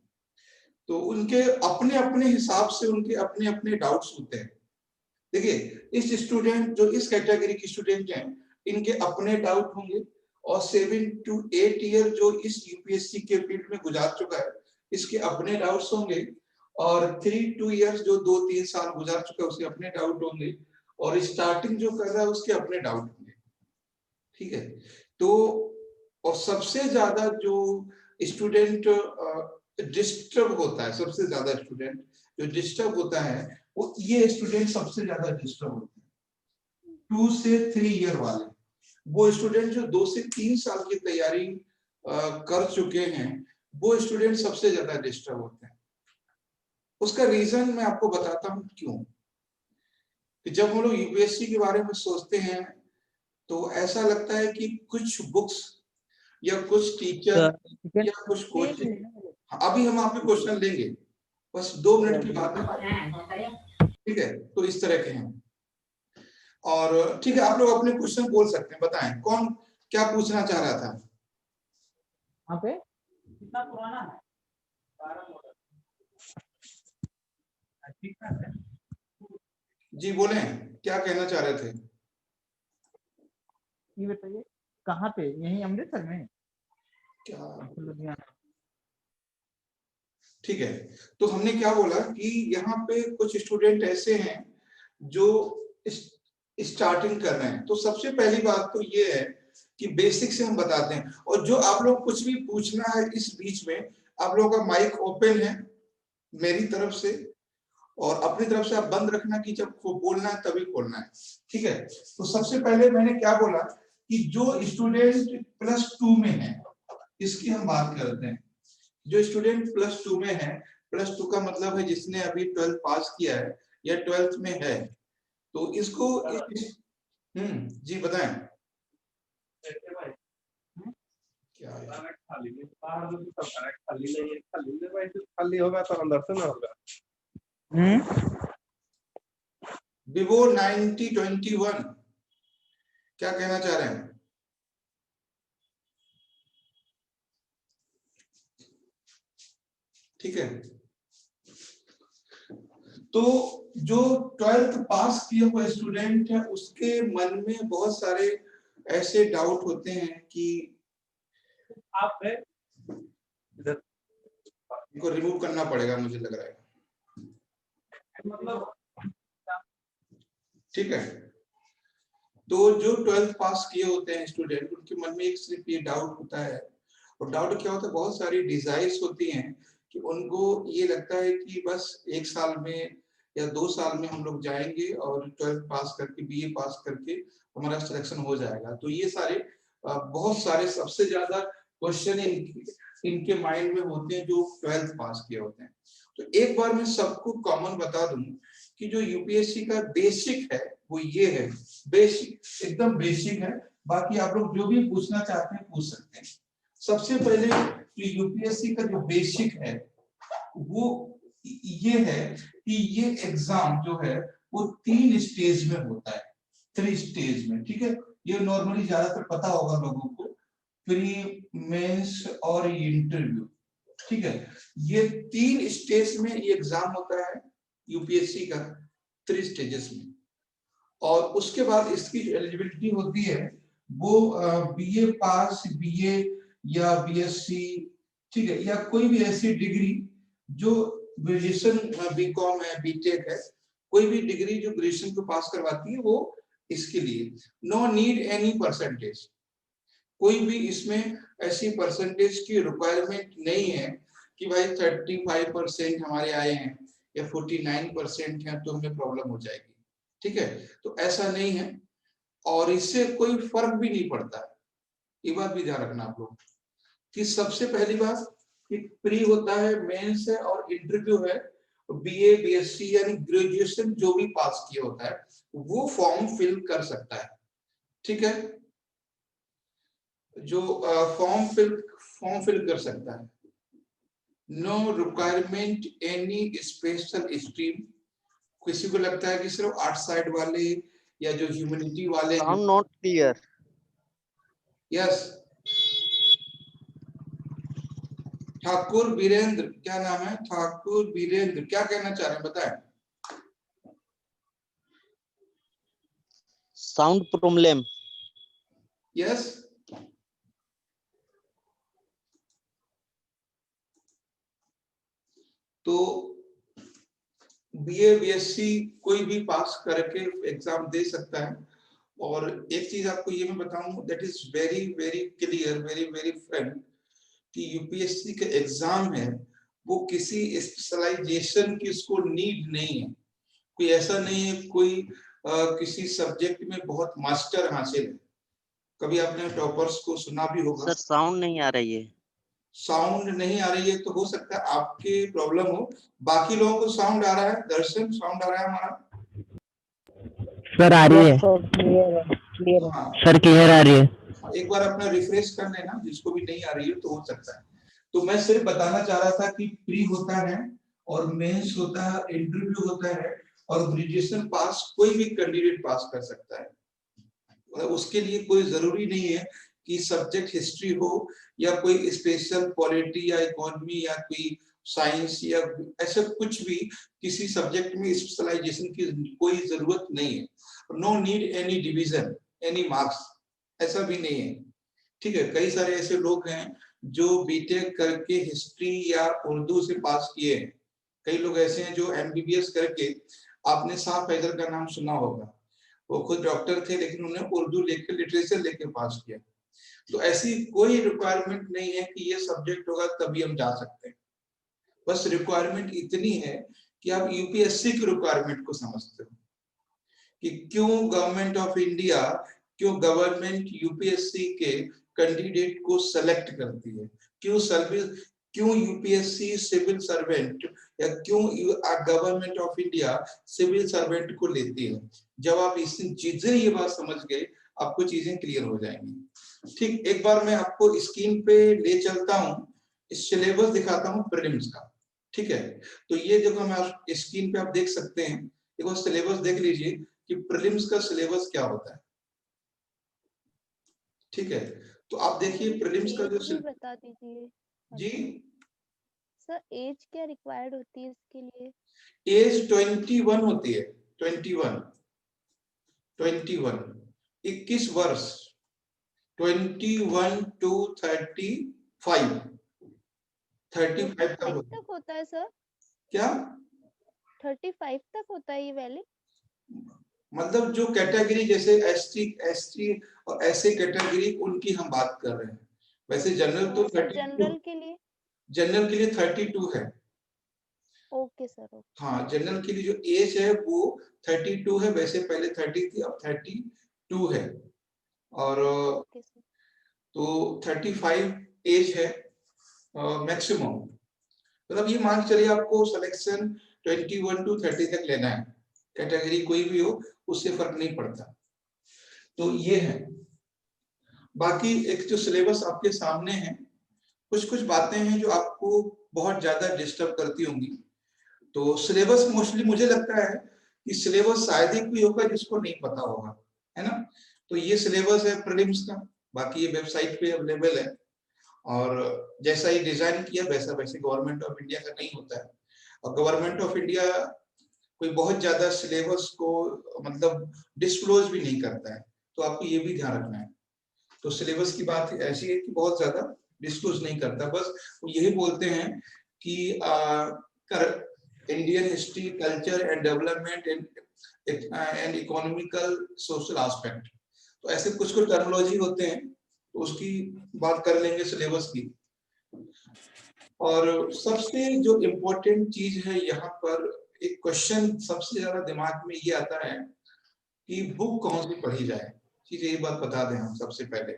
तो उनके अपने अपने हिसाब से उनके अपने अपने डाउट्स होते हैं। देखिए, इस स्टूडेंट जो इस कैटेगरी के स्टूडेंट हैं, इनके अपने डाउट होंगे, और 7 to 8 ईयर जो इस यूपीएससी के फील्ड में गुजार चुका है, इसके अपने डाउट्स होंगे, और 3 2 ईयर्स जो 2-3 साल गुजार चुका है, उसके अपने डाउट होंगे, और स्टार्टिंग जो कर रहा है उसके अपने डाउट होंगे। ठीक है, तो और सबसे ज्यादा जो स्टूडेंट डिस्टर्ब होता है, सबसे ज्यादा स्टूडेंट जो डिस्टर्ब होता है, वो ये स्टूडेंट सबसे ज्यादा डिस्टर्ब होते हैं, 2 से 3 ईयर वाले। वो स्टूडेंट जो 2 से 3 साल की तैयारी कर चुके हैं, वो स्टूडेंट सबसे ज्यादा डिस्टर्ब होते हैं। उसका रीजन मैं आपको बताता हूँ क्यों। कि जब हम लोग यूपीएससी के बारे में सोचते हैं, तो ऐसा लगता है कि कुछ बुक्स या कुछ टीचर या कुछ कोचिंग, अभी हम आपके क्वेश्चन लेंगे, बस 2 मिनट की बात है। ठीक है, तो इस तरह के हैं। और ठीक है, आप लोग अपने क्वेश्चन बोल सकते हैं, बताएं कौन क्या पूछना चाह रहा था। यहाँ पे कितना पुराना है? 12 मॉडल। जी बोले, क्या कहना चाह रहे थे। ये बताइए कहाँ पे? यहीं अमृतसर में? क्या लुधियाना। ठीक है, तो हमने क्या बोला कि यहाँ पे कुछ स्टूडेंट ऐसे हैं जो स्टार्टिंग कर रहे हैं। तो सबसे पहली बात तो ये है कि बेसिक से हम बताते हैं, और जो आप लोग कुछ भी पूछना है इस बीच में, आप लोगों का माइक ओपन है मेरी तरफ से, और अपनी तरफ से आप बंद रखना कि जब बोलना है तभी खोलना है। ठीक है, तो सबसे पहले मैंने क्या बोला कि जो स्टूडेंट +2 में है, इसकी हम बात करते हैं। जो स्टूडेंट +2 में है, +2 का मतलब है जिसने अभी 12th पास किया है या 12th में है, तो इसको जी बताएं क्या है? खाली होगा तो अंदर से ना होगा। Vivo 9021 क्या कहना चाह रहे हैं। ठीक है, तो जो 12th पास किया हुआ स्टूडेंट है, उसके मन में बहुत सारे ऐसे डाउट होते हैं कि आप इनको रिमूव करना पड़ेगा, मुझे लग रहा है। मतलब ठीक है, तो जो 12th पास किए होते हैं स्टूडेंट, उनके मन में एक सिर्फ ये डाउट होता है, और डाउट क्या होता है, बहुत सारी डिजायर्स होती हैं कि उनको ये लगता है कि बस 1 साल में या 2 साल में हम लोग जाएंगे और 12th पास करके, बीए पास करके हमारा सिलेक्शन हो जाएगा। तो ये सारे बहुत सारे सबसे ज्यादा क्वेश्चन इनके माइंड में होते हैं जो 12th पास किए होते हैं। तो एक बार मैं सबको कॉमन बता दूं कि जो यूपीएससी का बेसिक है वो ये है, बेसिक एकदम बेसिक है। बाकी आप लोग जो भी पूछना चाहते हैं पूछ सकते हैं। सबसे पहले जो यूपीएससी का जो बेसिक है वो ये है कि ये एग्जाम जो है वो 3 स्टेज में होता है, 3 स्टेज में। ठीक है, ये नॉर्मली ज्यादातर पता होगा लोगों को, प्री, मेंस और इंटरव्यू। ठीक है, ये 3 स्टेज में ये एग्जाम होता है यूपीएससी का, 3 स्टेजेस में। और उसके बाद इसकी जो एलिजिबिलिटी होती है वो बीए पास, बीए या बीएससी, ठीक है, या कोई भी ऐसी डिग्री जो ग्रेजुएशन, बीकॉम है, बीटेक है, कोई भी डिग्री जो ग्रेजुएशन को पास करवाती है, वो इसके लिए। नो नीड एनी परसेंटेज, कोई भी इसमें ऐसी परसेंटेज की रिक्वायरमेंट नहीं है कि भाई 35% हमारे आए हैं या 49% हैं तो हमें प्रॉब्लम हो जाएगी, ठीक है। तो ऐसा नहीं है और इससे कोई फर्क भी नहीं पड़ता है, ये बात भी ध्यान रखना आप लोग कि सबसे पहली बात कि प्री होता है, मेंस है और इंटरव्यू है। बीए बीएससी यानी ग्रेजुएशन जो भी पास किया होता है वो फॉर्म फिल कर सकता है, ठीक है। जो फॉर्म फिल कर सकता है। No requirement any special stream. किसी को लगता है कि सिर्फ आर्ट साइड वाले या जो ह्यूमैनिटी वाले हैं। Sound not clear. Yes, Thakur Virendra, क्या नाम है? ठाकुर वीरेंद्र, क्या कहना चाह रहे हैं बताएं। Sound problem. यस, तो बीए बीएससी कोई भी पास करके एग्जाम दे सकता है। और एक चीज आपको ये मैं बताऊं, that is very very clear, very very Frank, कि यूपीएससी का एग्जाम है वो किसी स्पेशलाइजेशन की उसको नीड नहीं है। कोई ऐसा नहीं है कोई किसी सब्जेक्ट में बहुत मास्टर हासिल है। कभी आपने टॉपर्स को सुना भी होगा। सर साउंड नहीं आ रही है। साउंड नहीं आ रही है तो हो सकता है आपके प्रॉब्लम हो, बाकी लोगों को साउंड आ रहा है। दर्शन, साउंड आ रहा है हमारा? सर आ रही है क्लियर है। हाँ, सर, क्लियर आ रही है। एक बार अपना रिफ्रेश कर लेना, जिसको भी नहीं आ रही है तो हो सकता है। तो मैं सिर्फ बताना चाह रहा था कि प्री होता है और मेंस होता है, इंटरव्यू होता है और ग्रेजुएशन पास कोई भी कैंडिडेट पास कर सकता है। उसके लिए कोई जरूरी नहीं है कि सब्जेक्ट हिस्ट्री हो या कोई स्पेशल पॉलिटी या इकोनॉमी या कोई साइंस या ऐसा कुछ भी, किसी सब्जेक्ट में स्पेशलाइजेशन की कोई जरूरत नहीं है। No need any division, any marks, ऐसा भी नहीं है, ठीक है। कई सारे ऐसे लोग हैं जो बीटेक करके हिस्ट्री या उर्दू से पास किए हैं। कई लोग ऐसे हैं जो एमबीबीएस करके, आपने शाह फैजल का नाम सुना होगा, वो खुद डॉक्टर थे लेकिन उन्हें उर्दू लेकर लिटरेचर लेके पास किया। तो ऐसी कोई रिक्वायरमेंट नहीं है कि ये सब्जेक्ट होगा तभी हम जा सकते हैं। बस रिक्वायरमेंट इतनी है कि आप यूपीएससी की रिक्वायरमेंट को समझते हो कि क्यों गवर्नमेंट ऑफ इंडिया, क्यों गवर्नमेंट यूपीएससी के कैंडिडेट को सेलेक्ट करती है, क्यों सर्विस, क्यों यूपीएससी सिविल सर्वेंट या क्यों government of India civil servant को लेती है। जब आप इस चीजें ये बात समझ गए, आपको चीजें क्लियर हो जाएंगी। ठीक, एक बार मैं आपको स्क्रीन पे ले चलता हूँ, सिलेबस दिखाता हूँ प्रीलिम्स का, ठीक है। तो ये देखो, मैं स्क्रीन पे आप देख सकते हैं, देखो सिलेबस देख लीजिए कि प्रीलिम्स का सिलेबस क्या होता है, ठीक है। तो आप देखिए प्रीलिम्स का जो भी बता दीजिए जी सर, एज क्या रिक्वायर्ड होती है इसके लिए? एज 21 होती है, 21 21 वर्ष, 21 to 35 तक होता है। तक होता है सर? क्या 35 तक होता है ये वैलिड? मतलब जो कैटेगरी जैसे एसटी और ऐसे कैटेगरी, उनकी हम बात कर रहे हैं। वैसे जनरल तो 32, जनरल के लिए? जनरल के लिए 32 है। Okay sir, okay. हाँ, जनरल के लिए जो एज है वो 32 है, वैसे पहले 30 थी, अब 32 है। और ओके सर। तो 35 एज है मैक्सिमम। मतलब ये मान चलिए आपको सिलेक्शन 21 to 30 तक लेना है, कैटेगरी कोई भी हो उससे फर्क नहीं पड़ता। तो ये है। बाकी एक जो सिलेबस आपके सामने है, कुछ कुछ बातें हैं जो आपको बहुत ज्यादा डिस्टर्ब करती होंगी। तो सिलेबस मोस्टली मुझे लगता है कि सिलेबस शायद ही कोई होगा जिसको नहीं पता होगा, है ना। तो ये सिलेबस है प्रीलिम्स का, बाकी ये वेबसाइट पे अवेलेबल है। और जैसा ये डिजाइन किया वैसा वैसे गवर्नमेंट ऑफ इंडिया का नहीं होता है। और गवर्नमेंट ऑफ इंडिया कोई बहुत ज्यादा सिलेबस को मतलब डिस्क्लोज भी नहीं करता है, तो आपको ये भी ध्यान रखना है। तो सिलेबस की बात ऐसी है कि बहुत ज्यादा डिस्क्लोज नहीं करता, बस वो यही बोलते हैं कि Indian history, culture and development and economical social aspect. तो ऐसे कुछ कुछ टर्मिनोलॉजी होते हैं, तो उसकी बात कर लेंगे सिलेबस की। और सबसे जो इम्पोर्टेंट चीज है यहाँ पर, एक क्वेश्चन सबसे ज्यादा दिमाग में ये आता है कि बुक कौन सी पढ़ी जाए। ठीक है, ये बात बता दें हम सबसे पहले।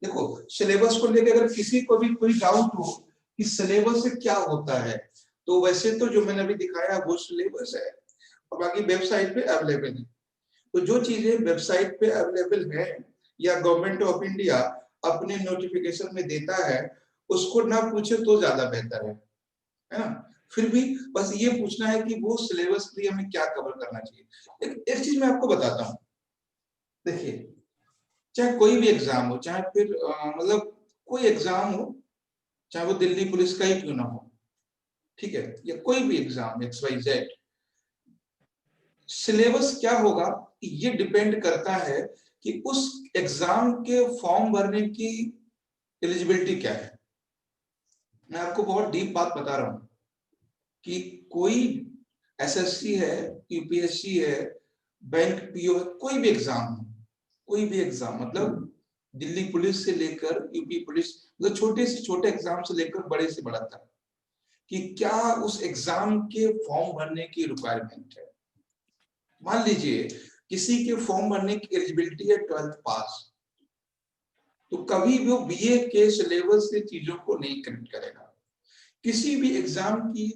देखो, सिलेबस को लेकर अगर किसी को भी कोई डाउट हो कि सिलेबस से क्या होता है, तो वैसे तो जो मैंने अभी दिखाया वो सिलेबस है, और बाकी वेबसाइट पे अवेलेबल है। तो जो चीजें वेबसाइट पे अवेलेबल है या गवर्नमेंट ऑफ इंडिया अपने नोटिफिकेशन में देता है, उसको ना पूछे तो ज्यादा बेहतर है ना। फिर भी बस ये पूछना है कि वो सिलेबस के लिए हमें क्या कवर करना चाहिए। एक चीज मैं आपको बताता हूँ, देखिए, चाहे कोई भी एग्जाम हो, चाहे फिर मतलब कोई एग्जाम हो, चाहे वो दिल्ली पुलिस का ही क्यों ना हो, ठीक है, या कोई भी एग्जाम XYZ, सिलेबस क्या होगा ये डिपेंड करता है कि उस एग्जाम के फॉर्म भरने की एलिजिबिलिटी क्या है। मैं आपको बहुत डीप बात बता रहा हूं कि कोई SSC है, UPSC है, बैंक PO है, कोई भी एग्जाम हो, कोई भी एग्जाम, मतलब दिल्ली पुलिस से लेकर यूपी पुलिस, मतलब छोटे से छोटे एग्जाम से लेकर बड़े से बड़ा तक, कि क्या उस एग्जाम के फॉर्म भरने की रिक्वायरमेंट है। मान लीजिए किसी के फॉर्म भरने की एलिजिबिलिटी है 12th पास, तो कभी भी वो BA के सिलेबस से चीजों को नहीं कनेक्ट करेगा। किसी भी एग्जाम की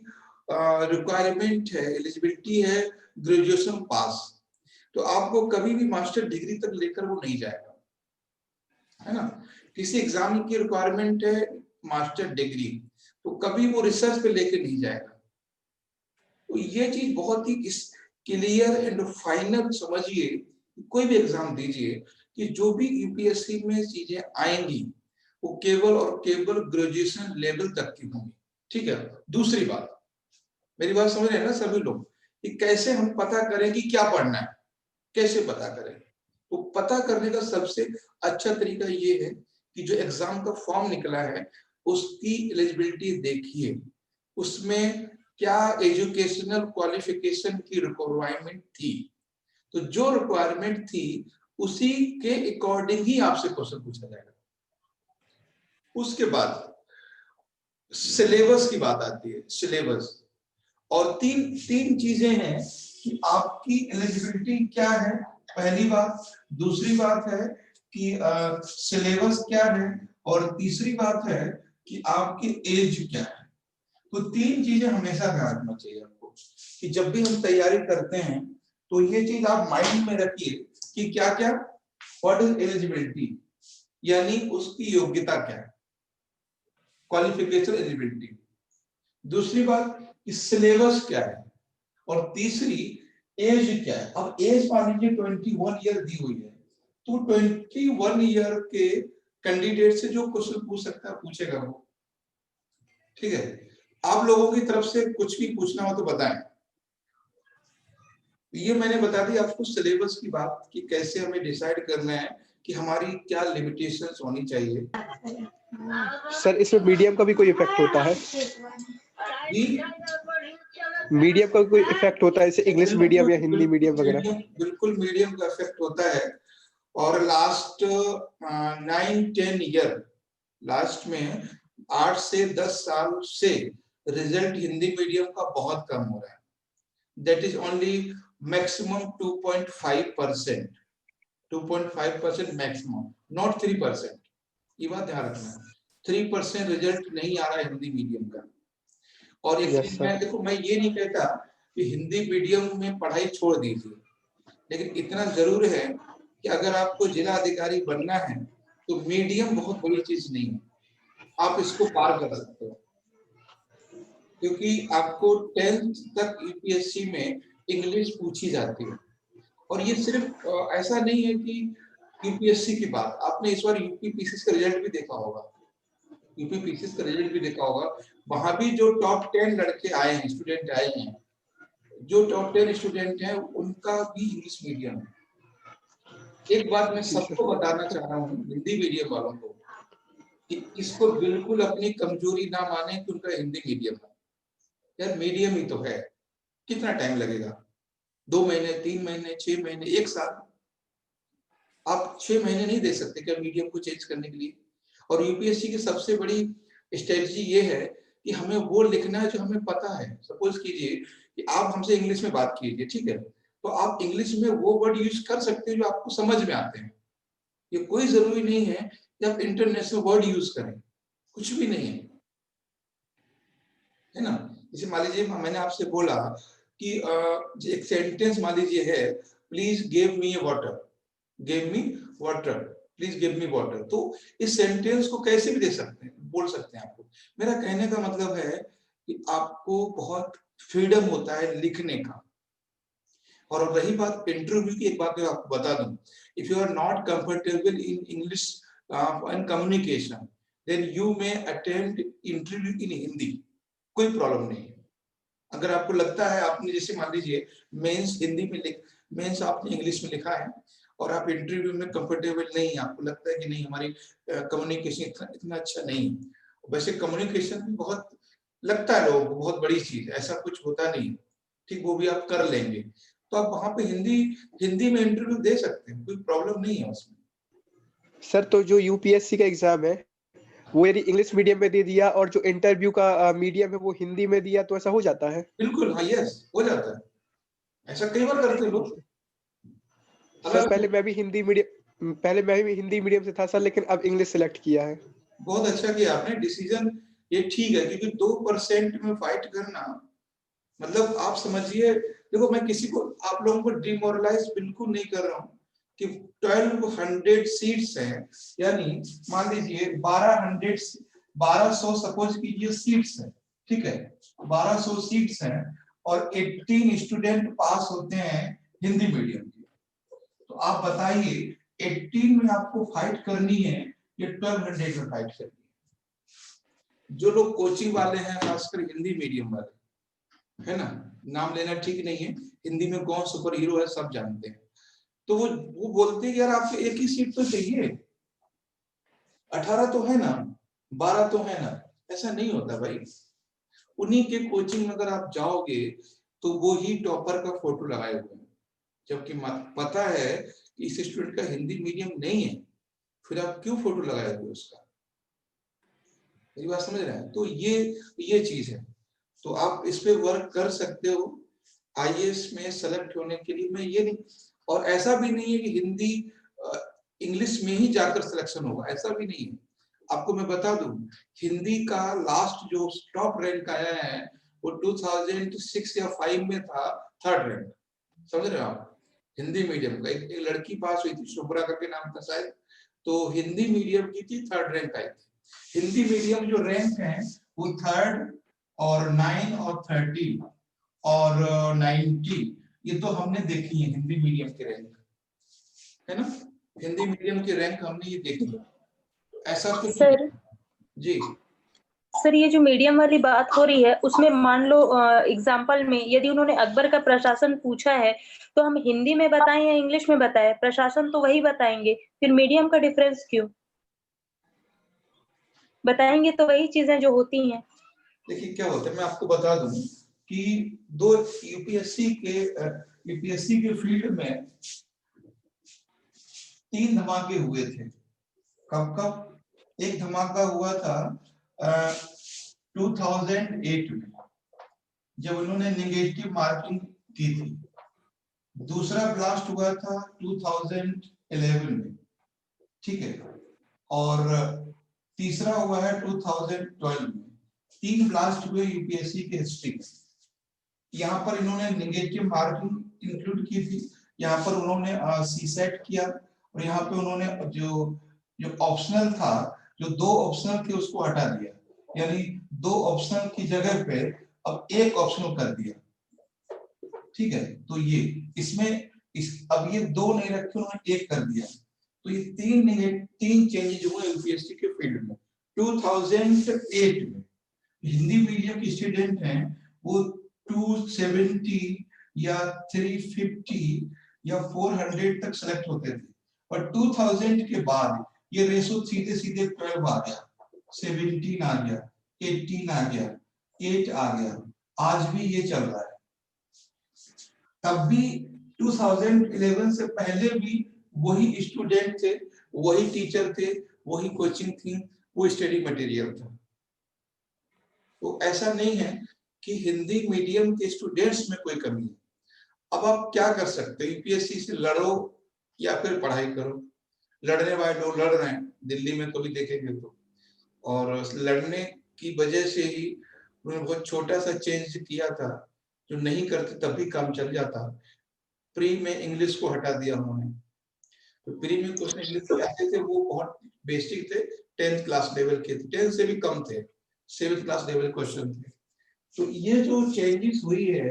रिक्वायरमेंट है, एलिजिबिलिटी है ग्रेजुएशन पास, तो आपको कभी भी मास्टर डिग्री तक लेकर वो नहीं जाएगा, है ना। किसी एग्जाम की रिक्वायरमेंट है मास्टर डिग्री, तो कभी वो रिसर्च पे लेके नहीं जाएगा। तो ये चीज बहुत ही क्लियर एंड फाइनल समझिए, कोई भी एग्जाम दीजिए कि जो भी UPSC में चीजें आएंगी वो केवल और केवल ग्रेजुएशन लेवल तक की होंगी। ठीक है, दूसरी बात, मेरी बात समझ रहे हैं ना सभी लोग, कि कैसे हम पता करें कि क्या पढ़ना है, कैसे पता करें। तो पता करने का सबसे अच्छा तरीका ये है कि जो एग्जाम का फॉर्म निकला है उसकी एलिजिबिलिटी देखिए, उसमें क्या एजुकेशनल क्वालिफिकेशन की रिक्वायरमेंट थी, तो जो रिक्वायरमेंट थी उसी के अकॉर्डिंग ही आपसे क्वेश्चन पूछा जाएगा। उसके बाद सिलेबस की बात आती है, सिलेबस, और तीन चीजें हैं कि आपकी एलिजिबिलिटी क्या है, पहली बात, दूसरी बात है कि सिलेबस क्या है, और तीसरी बात है कि आपकी एज क्या है। तो तीन चीजें हमेशा ध्यान रखना चाहिए आपको, कि जब भी हम तैयारी करते हैं तो ये चीज आप माइंड में रखिए कि क्या क्या, व्हाट इज एलिजिबिलिटी, यानी उसकी योग्यता क्या है, क्वालिफिकेशन एलिजिबिलिटी। दूसरी बात कि सिलेबस क्या है, और तीसरी एज क्या है। अब एज मान लीजिए 21 ईयर दी हुई है, तो 21 ईयर के कैंडिडेट से जो क्वेश्चन पूछ सकता है पूछेगा वो। ठीक है, आप लोगों की तरफ से कुछ भी पूछना हो तो बताएं। ये मैंने बता दी आपको सिलेबस की बात, कि कैसे हमें डिसाइड करना है कि हमारी क्या लिमिटेशंस होनी चाहिए। सर इसमें मीडियम का भी कोई इफेक्ट होता है? मीडियम का कोई इफेक्ट होता है, जैसे इंग्लिश मीडियम या हिंदी मीडियम वगैरह? बिल्कुल मीडियम का इफेक्ट होता है, और लास्ट 9-10 ईयर, लास्ट में 8 से 10 साल से रिजल्ट हिंदी मीडियम का बहुत कम हो रहा है। That is only maximum 2.5%, 2.5% maximum, not 3%। ये बात ध्यान रखना, 3% रिजल्ट नहीं आ रहा है हिंदी मीडियम का। और एक चीज मैं, देखो, मैं ये नहीं कहता कि हिंदी मीडियम में पढ़ाई छोड़ दीजिए, लेकिन इतना जरूर है कि अगर आपको जिला अधिकारी बनना है तो मीडियम बहुत बड़ी चीज नहीं है, आप इसको पार कर सकते हो, क्योंकि आपको 10th तक UPSC में इंग्लिश पूछी जाती है। और ये सिर्फ ऐसा नहीं है कि UPSC की बात, आपने इस बार UP PCS का रिजल्ट भी देखा होगा, UP PCS का रिजल्ट भी देखा होगा, वहां भी जो टॉप 10 लड़के आए हैं, स्टूडेंट आए हैं, जो टॉप 10 स्टूडेंट हैं उनका भी इंग्लिश मीडियम है। एक बात मैं सबको बताना चाह रहा हूँ, हिंदी मीडियम वालों को, कि इसको बिल्कुल अपनी कमजोरी ना माने कि उनका हिंदी मीडियम है। यार मीडियम ही तो है, कितना टाइम लगेगा, 2 महीने, 3 महीने, 6 महीने, 1 साल, आप 6 महीने नहीं दे सकते क्या मीडियम को चेंज करने के लिए। और UPSC की सबसे बड़ी स्ट्रेटजी ये है कि हमें वो लिखना है जो हमें पता है। सपोज कीजिए कि आप हमसे इंग्लिश में बात कीजिए, ठीक है, तो आप इंग्लिश में वो वर्ड यूज कर सकते हैं जो आपको समझ में आते हैं। ये कोई जरूरी नहीं है कि आप इंटरनेशनल वर्ड यूज करें, कुछ भी नहीं है ना। जैसे मान लीजिए मैंने आपसे बोला कि एक सेंटेंस मान लीजिए है, please give me water, give me water, please give me water. तो इस सेंटेंस को कैसे भी दे सकते हैं, बोल सकते हैं आपको। मेरा कहने का मतलब है कि आपको बहुत फ्रीडम होता है लिखने का। और रही बात इंटरव्यू की, एक बात मैं आपको बता दूं, if you are not comfortable in English and communication, then you may attend interview in Hindi, कोई प्रॉब्लम नहीं है। अगर आपको लगता है, आपने जैसे मान लीजिए मेंस हिंदी में मेंस आपने इंग्लिश में लिखा है और आप इंटरव्यू में कंफर्टेबल नहीं है, आपको लगता है कि नहीं हमारी कम्युनिकेशन इतना अच्छा नहीं है। वैसे कम्युनिकेशन भी बहुत लगता है लोगों को बहुत बड़ी चीज है, ऐसा कुछ होता नहीं, ठीक, वो भी आप कर लेंगे। तो आप वहां पे हिंदी में इंटरव्यू दे सकते हैं, कोई प्रॉब्लम नहीं है उसमें। सर तो जो यूपीएससी का एग्जाम है वो यदि इंग्लिश मीडियम में दे दिया और जो इंटरव्यू का मीडियम है वो हिंदी में दिया तो ऐसा हो जाता है? बिल्कुल, हाँ, यस, हो जाता है, ऐसा कई बार करते हैं लोग। सर पहले मैं भी हिंदी मीडियम से था सर, लेकिन अब इंग्लिश सेलेक्ट किया है। बहुत अच्छा किया आपने, डिसीजन ये ठीक है, क्योंकि 2% में फाइट करना मतलब आप समझिए। देखो मैं किसी को, आप लोगों को डिमोरलाइज बिल्कुल नहीं कर रहा हूँ कि 1200 सीट्स हैं, यानी मान लीजिए 1200 सपोज कीजिए सीट्स है, ठीक है, 1200 सीट्स हैं और 18 स्टूडेंट पास होते हैं हिंदी मीडियम के। तो आप बताइए 18 में आपको फाइट करनी है या 1200 में फाइट करनी है? जो लोग कोचिंग वाले हैं, खासकर हिंदी मीडियम वाले, है ना, नाम लेना ठीक नहीं है, हिंदी में कौन सुपर हीरो है सब जानते हैं, तो वो बोलते हैं यार आपको एक ही सीट तो चाहिए, 18 तो है ना, 12 तो है ना। ऐसा नहीं होता भाई। उन्हीं के कोचिंग में अगर आप जाओगे तो वो ही टॉपर का फोटो लगाए हुए हैं, जबकि पता है कि इस स्टूडेंट का हिंदी मीडियम नहीं है, फिर आप क्यों फोटो लगाए हुए उसका? मेरी बात समझ रहे हैं? तो ये चीज है, तो आप इस पे वर्क कर सकते हो आईएएस में सेलेक्ट होने के लिए। मैं ये नहीं, और ऐसा भी नहीं है कि हिंदी इंग्लिश में ही जाकर सिलेक्शन होगा, ऐसा भी नहीं है। आपको मैं बता दूं, हिंदी का लास्ट जो टॉप रैंक आया है वो 2006 या 5 में था, 3rd रैंक, समझ रहे हो आप? हिंदी मीडियम का एक लड़की पास हुई थी, शुभ्रा करके नाम था शायद, तो हिंदी मीडियम की थी, 3rd रैंक आई थी। हिंदी मीडियम जो रैंक है वो 3rd और 9 और 13 और 90, ये तो हमने देखी है हिंदी मीडियम की रैंक, है ना, हिंदी मीडियम की रैंक हमने ये देखी। ऐसा कुछ सर जी सर, ये जो मीडियम वाली बात हो रही है उसमें मान लो एग्जाम्पल में यदि उन्होंने अकबर का प्रशासन पूछा है तो हम हिंदी में बताएं या इंग्लिश में बताएं, प्रशासन तो वही बताएंगे, फिर मीडियम का डिफरेंस क्यों? बताएंगे तो वही चीजें जो होती हैं। देखिए क्या होता है, मैं आपको बता दूं कि दो यूपीएससी के फील्ड में 3 धमाके हुए थे। कब? एक धमाका हुआ था 2008 में, जब उन्होंने नेगेटिव मार्किंग की थी। दूसरा ब्लास्ट हुआ था 2011 में, ठीक है, और तीसरा हुआ है 2012 में। 3 ब्लास्ट हुए यूपीएससी के हिस्ट्री में। यहाँ पर इन्होंने नेगेटिव मार्किंग इंक्लूड की थी, यहाँ पर उन्होंने सीसेट किया, और यहाँ पे उन्होंने जो ऑप्शनल था, जो 2 ऑप्शनल थे उसको हटा दिया, यानी 2 ऑप्शनल की जगह पे अब 1 ऑप्शनल कर दिया, ठीक है। तो ये अब ये 2 नहीं रखे, उन्होंने 1 कर दिया। तो ये 3 चेंजेस हुए यूपीएससी के फील्ड में। 2008 में हिंदी मीडियम के स्टूडेंट हैं वो 270 या 350 या 400 तक सेलेक्ट होते थे, और 2000 के बाद ये रेशो सीधे 12 आ गया, 17 आ गया, 18 आ गया, 8 आ गया, आज भी ये चल रहा है। तब भी 2011 से पहले भी वही स्टूडेंट थे, वही टीचर थे, वही कोचिंग थी, वो स्टडी मटेरियल था। तो ऐसा नहीं है कि हिंदी मीडियम के स्टूडेंट्स में कोई कमी है। अब आप क्या कर सकते हो, यूपीएससी से लड़ो या फिर पढ़ाई करो। लड़ने वाले लोग लड़ रहे हैं दिल्ली में, तो भी देखेंगे तो, और लड़ने की वजह से ही उन्होंने बहुत छोटा सा चेंज किया था, जो नहीं करते तब भी काम चल जाता। प्री में इंग्लिश को हटा दिया उन्होंने, तो प्री में क्वेश्चन इंग्लिश के आते थे वो बहुत बेसिक थे, 10th क्लास लेवल के थे, 10th से भी कम थे, 7th क्लास लेवल क्वेश्चन थे। तो ये जो चेंजेस हुई है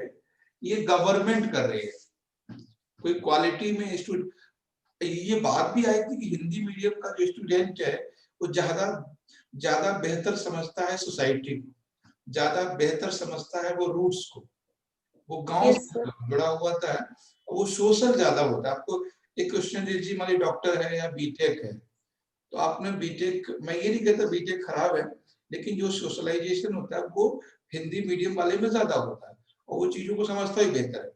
ये गवर्नमेंट कर रही है। कोई क्वालिटी में स्टूडेंट, ये बात भी आई थी कि हिंदी मीडियम का जो स्टूडेंट है वो ज्यादा बेहतर समझता है सोसाइटी को, ज्यादा बेहतर समझता है वो रूट्स को, वो गांव से जुड़ा हुआ था, वो सोशल ज्यादा होता है। आपको एक क्वेश्चन दीजिए, मान लीजिए डॉक्टर है या बीटेक है, तो आपने बीटेक, मैं ये नहीं कहता बीटेक खराब है, लेकिन जो सोशलाइजेशन होता है वो हिंदी मीडियम वाले में ज्यादा होता है और वो चीजों को समझता ही बेहतर है।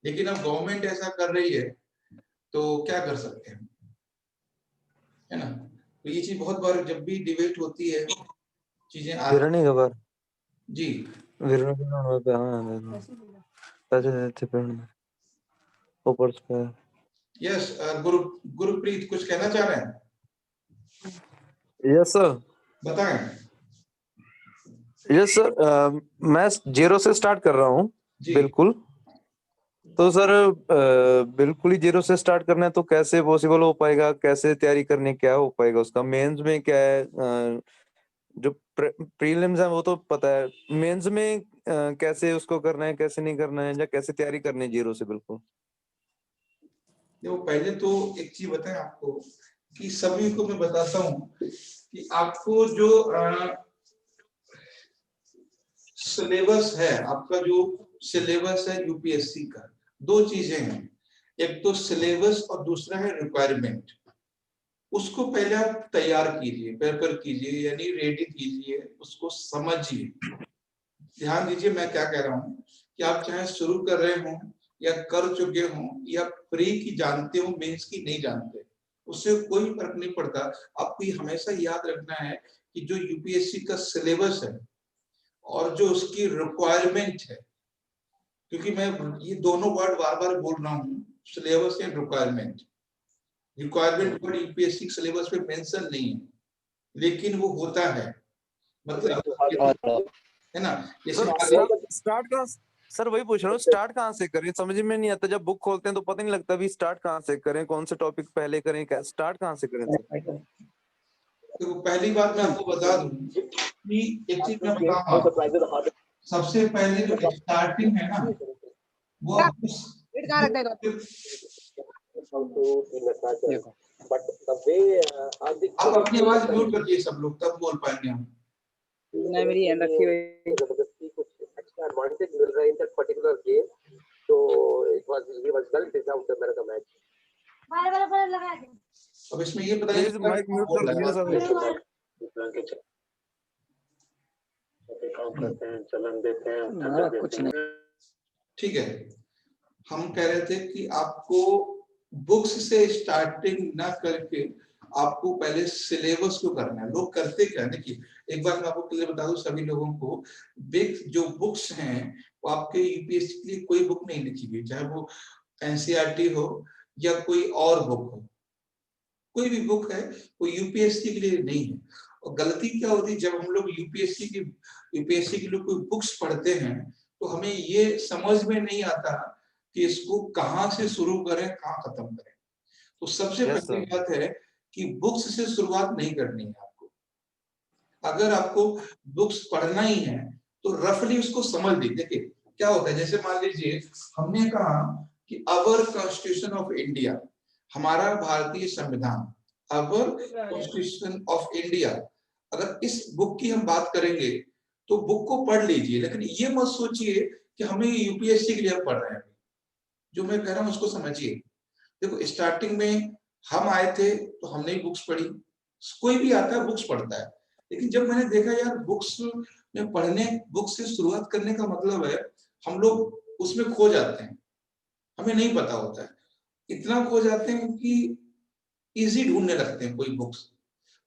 लेकिन अब गवर्नमेंट ऐसा कर रही है तो क्या कर सकते हैं, है ना। तो ये चीज बहुत बार जब भी डिबेट होती है चीजें जी यस। गुरप्रीत कुछ कहना चाह रहे हैं? Yes sir. बताएं। यस सर, मैं 0 से स्टार्ट कर रहा हूँ। बिल्कुल। तो सर बिल्कुल ही 0 से स्टार्ट करना है तो कैसे पॉसिबल हो पाएगा, कैसे तैयारी करने, क्या हो पाएगा उसका? मेंस में क्या है, जो प्रीलिम्स है वो तो पता है, मेंस में कैसे उसको करना है, कैसे नहीं करना है, या कैसे तैयारी करनी है 0 से? बिल्कुल। देखो पहले तो एक चीज बताएं आपको कि सभी को मैं बताता हूँ कि आपको जो सिलेबस है, आपका जो सिलेबस है यूपीएससी का, दो चीजें हैं, एक तो सिलेबस और दूसरा है रिक्वायरमेंट। उसको पहले आप तैयार कीजिए, प्रिपेयर कीजिए, यानी रेडी कीजिए, उसको समझिए। ध्यान दीजिए मैं क्या कह रहा हूँ कि आप चाहे शुरू कर रहे हो या कर चुके हो या प्री की जानते हो, मेंस की नहीं जानते, उससे कोई फर्क नहीं पड़ता। आपको ये हमेशा याद रखना है कि जो यूपीएससी का सिलेबस है और जो उसकी रिक्वायरमेंट है, क्योंकि मैं ये दोनों वर्ड बार बार बोल रहा हूँ, syllabus and requirement. Requirement word UPSC syllabus पे मेंशन नहीं है, लेकिन वो होता है, मतलब है ना। जैसे स्टार्ट का सर वही पूछ रहा हूँ, स्टार्ट कहाँ से करें? समझ में नहीं आता, जब बुक खोलते हैं तो पता नहीं लगता भी स्टार्ट कहाँ से करें, कौन से टॉपिक पहले करें, स्टार्ट कहाँ से करें सर? तो पहली बात मैं आपको बता दूं कि एक चीज मैं बताऊंगा, सबसे पहले जो स्टार्टिंग है ना वो आप अपनी आवाज म्यूट करिए सब लोग, तब बोल पाएंगे हम। नहीं मेरी एंड रखी हुई एक्स्ट्रा एडवांटेज मिल रहा है इन दैट पर्टिकुलर गेम, तो it was well deserved the man of the match. बार लगा दे। अब इसमें ये पता नहीं माइक म्यूट कर दीजिए सब। करते हैं, चलन देते हैं, कुछ नहीं। ठीक है, हम कह रहे थे कि आपको बुक्स से स्टार्टिंग ना करके आपको पहले सिलेबस को करना है। लोग करते क्या है, देखिए एक बार मैं आपको क्लियर बता दूं सभी लोगों को, जो बुक्स हैं वो आपके यूपीएससी के लिए कोई बुक नहीं लिखी गई, चाहे वो एनसीईआरटी हो या कोई और बुक हो, कोई भी बुक है वो यूपीएससी के लिए नहीं है। और गलती क्या होती है, जब हम लोग यूपीएससी के लिए कोई बुक्स पढ़ते हैं तो हमें ये समझ में नहीं आता कि इसको कहाँ से शुरू करें, कहाँ खत्म करें। तो सबसे पहली बात है कि बुक्स से शुरुआत नहीं करनी है आपको। अगर आपको बुक्स पढ़ना ही है तो रफली उसको समझ लीजिए। देखिए क्या होता है, जैसे मान लीजिए हमने कहा कि अवर कॉन्स्टिट्यूशन ऑफ इंडिया, हमारा भारतीय संविधान, अवर कॉन्स्टिट्यूशन ऑफ इंडिया, अगर इस बुक की हम बात करेंगे तो बुक को पढ़ लीजिए, लेकिन ये मत सोचिए कि हमें यूपीएससी के लिए पढ़ रहे हैं। जो मैं कह रहा हूं उसको समझिए। देखो स्टार्टिंग में हम आए थे तो हमने ही बुक्स पढ़ी, कोई भी आता है बुक्स पढ़ता है, लेकिन जब मैंने देखा यार बुक्स में पढ़ने, बुक्स से शुरुआत करने का मतलब है हम लोग उसमें खो जाते हैं, हमें नहीं पता होता है, इतना खो जाते हैं कि इजी ढूंढने लगते हैं कोई बुक्स।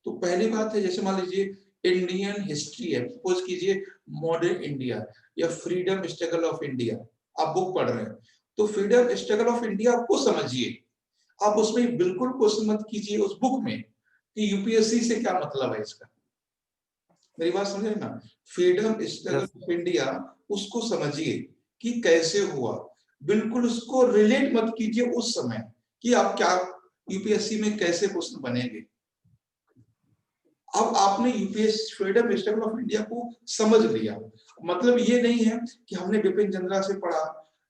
तो पहली बात है, जैसे मान लीजिए इंडियन हिस्ट्री है, सपोज कीजिए मॉडर्न इंडिया या फ्रीडम स्ट्रगल ऑफ इंडिया, आप बुक पढ़ रहे हैं, तो फ्रीडम स्ट्रगल ऑफ इंडिया आपको समझिए, आप उसमें बिल्कुल क्वेश्चन मत कीजिए उस बुक में कि यूपीएससी से क्या मतलब है इसका, मेरी बात समझे ना। फ्रीडम स्ट्रगल ऑफ इंडिया उसको समझिए कि कैसे हुआ, बिल्कुल उसको रिलेट मत कीजिए उस समय कि आप क्या यूपीएससी में कैसे क्वेश्चन बनेंगे। अब आपने UPSC freedom struggle of India को समझ लिया, मतलब ये नहीं है कि हमने बिपिन चंद्रा से पढ़ा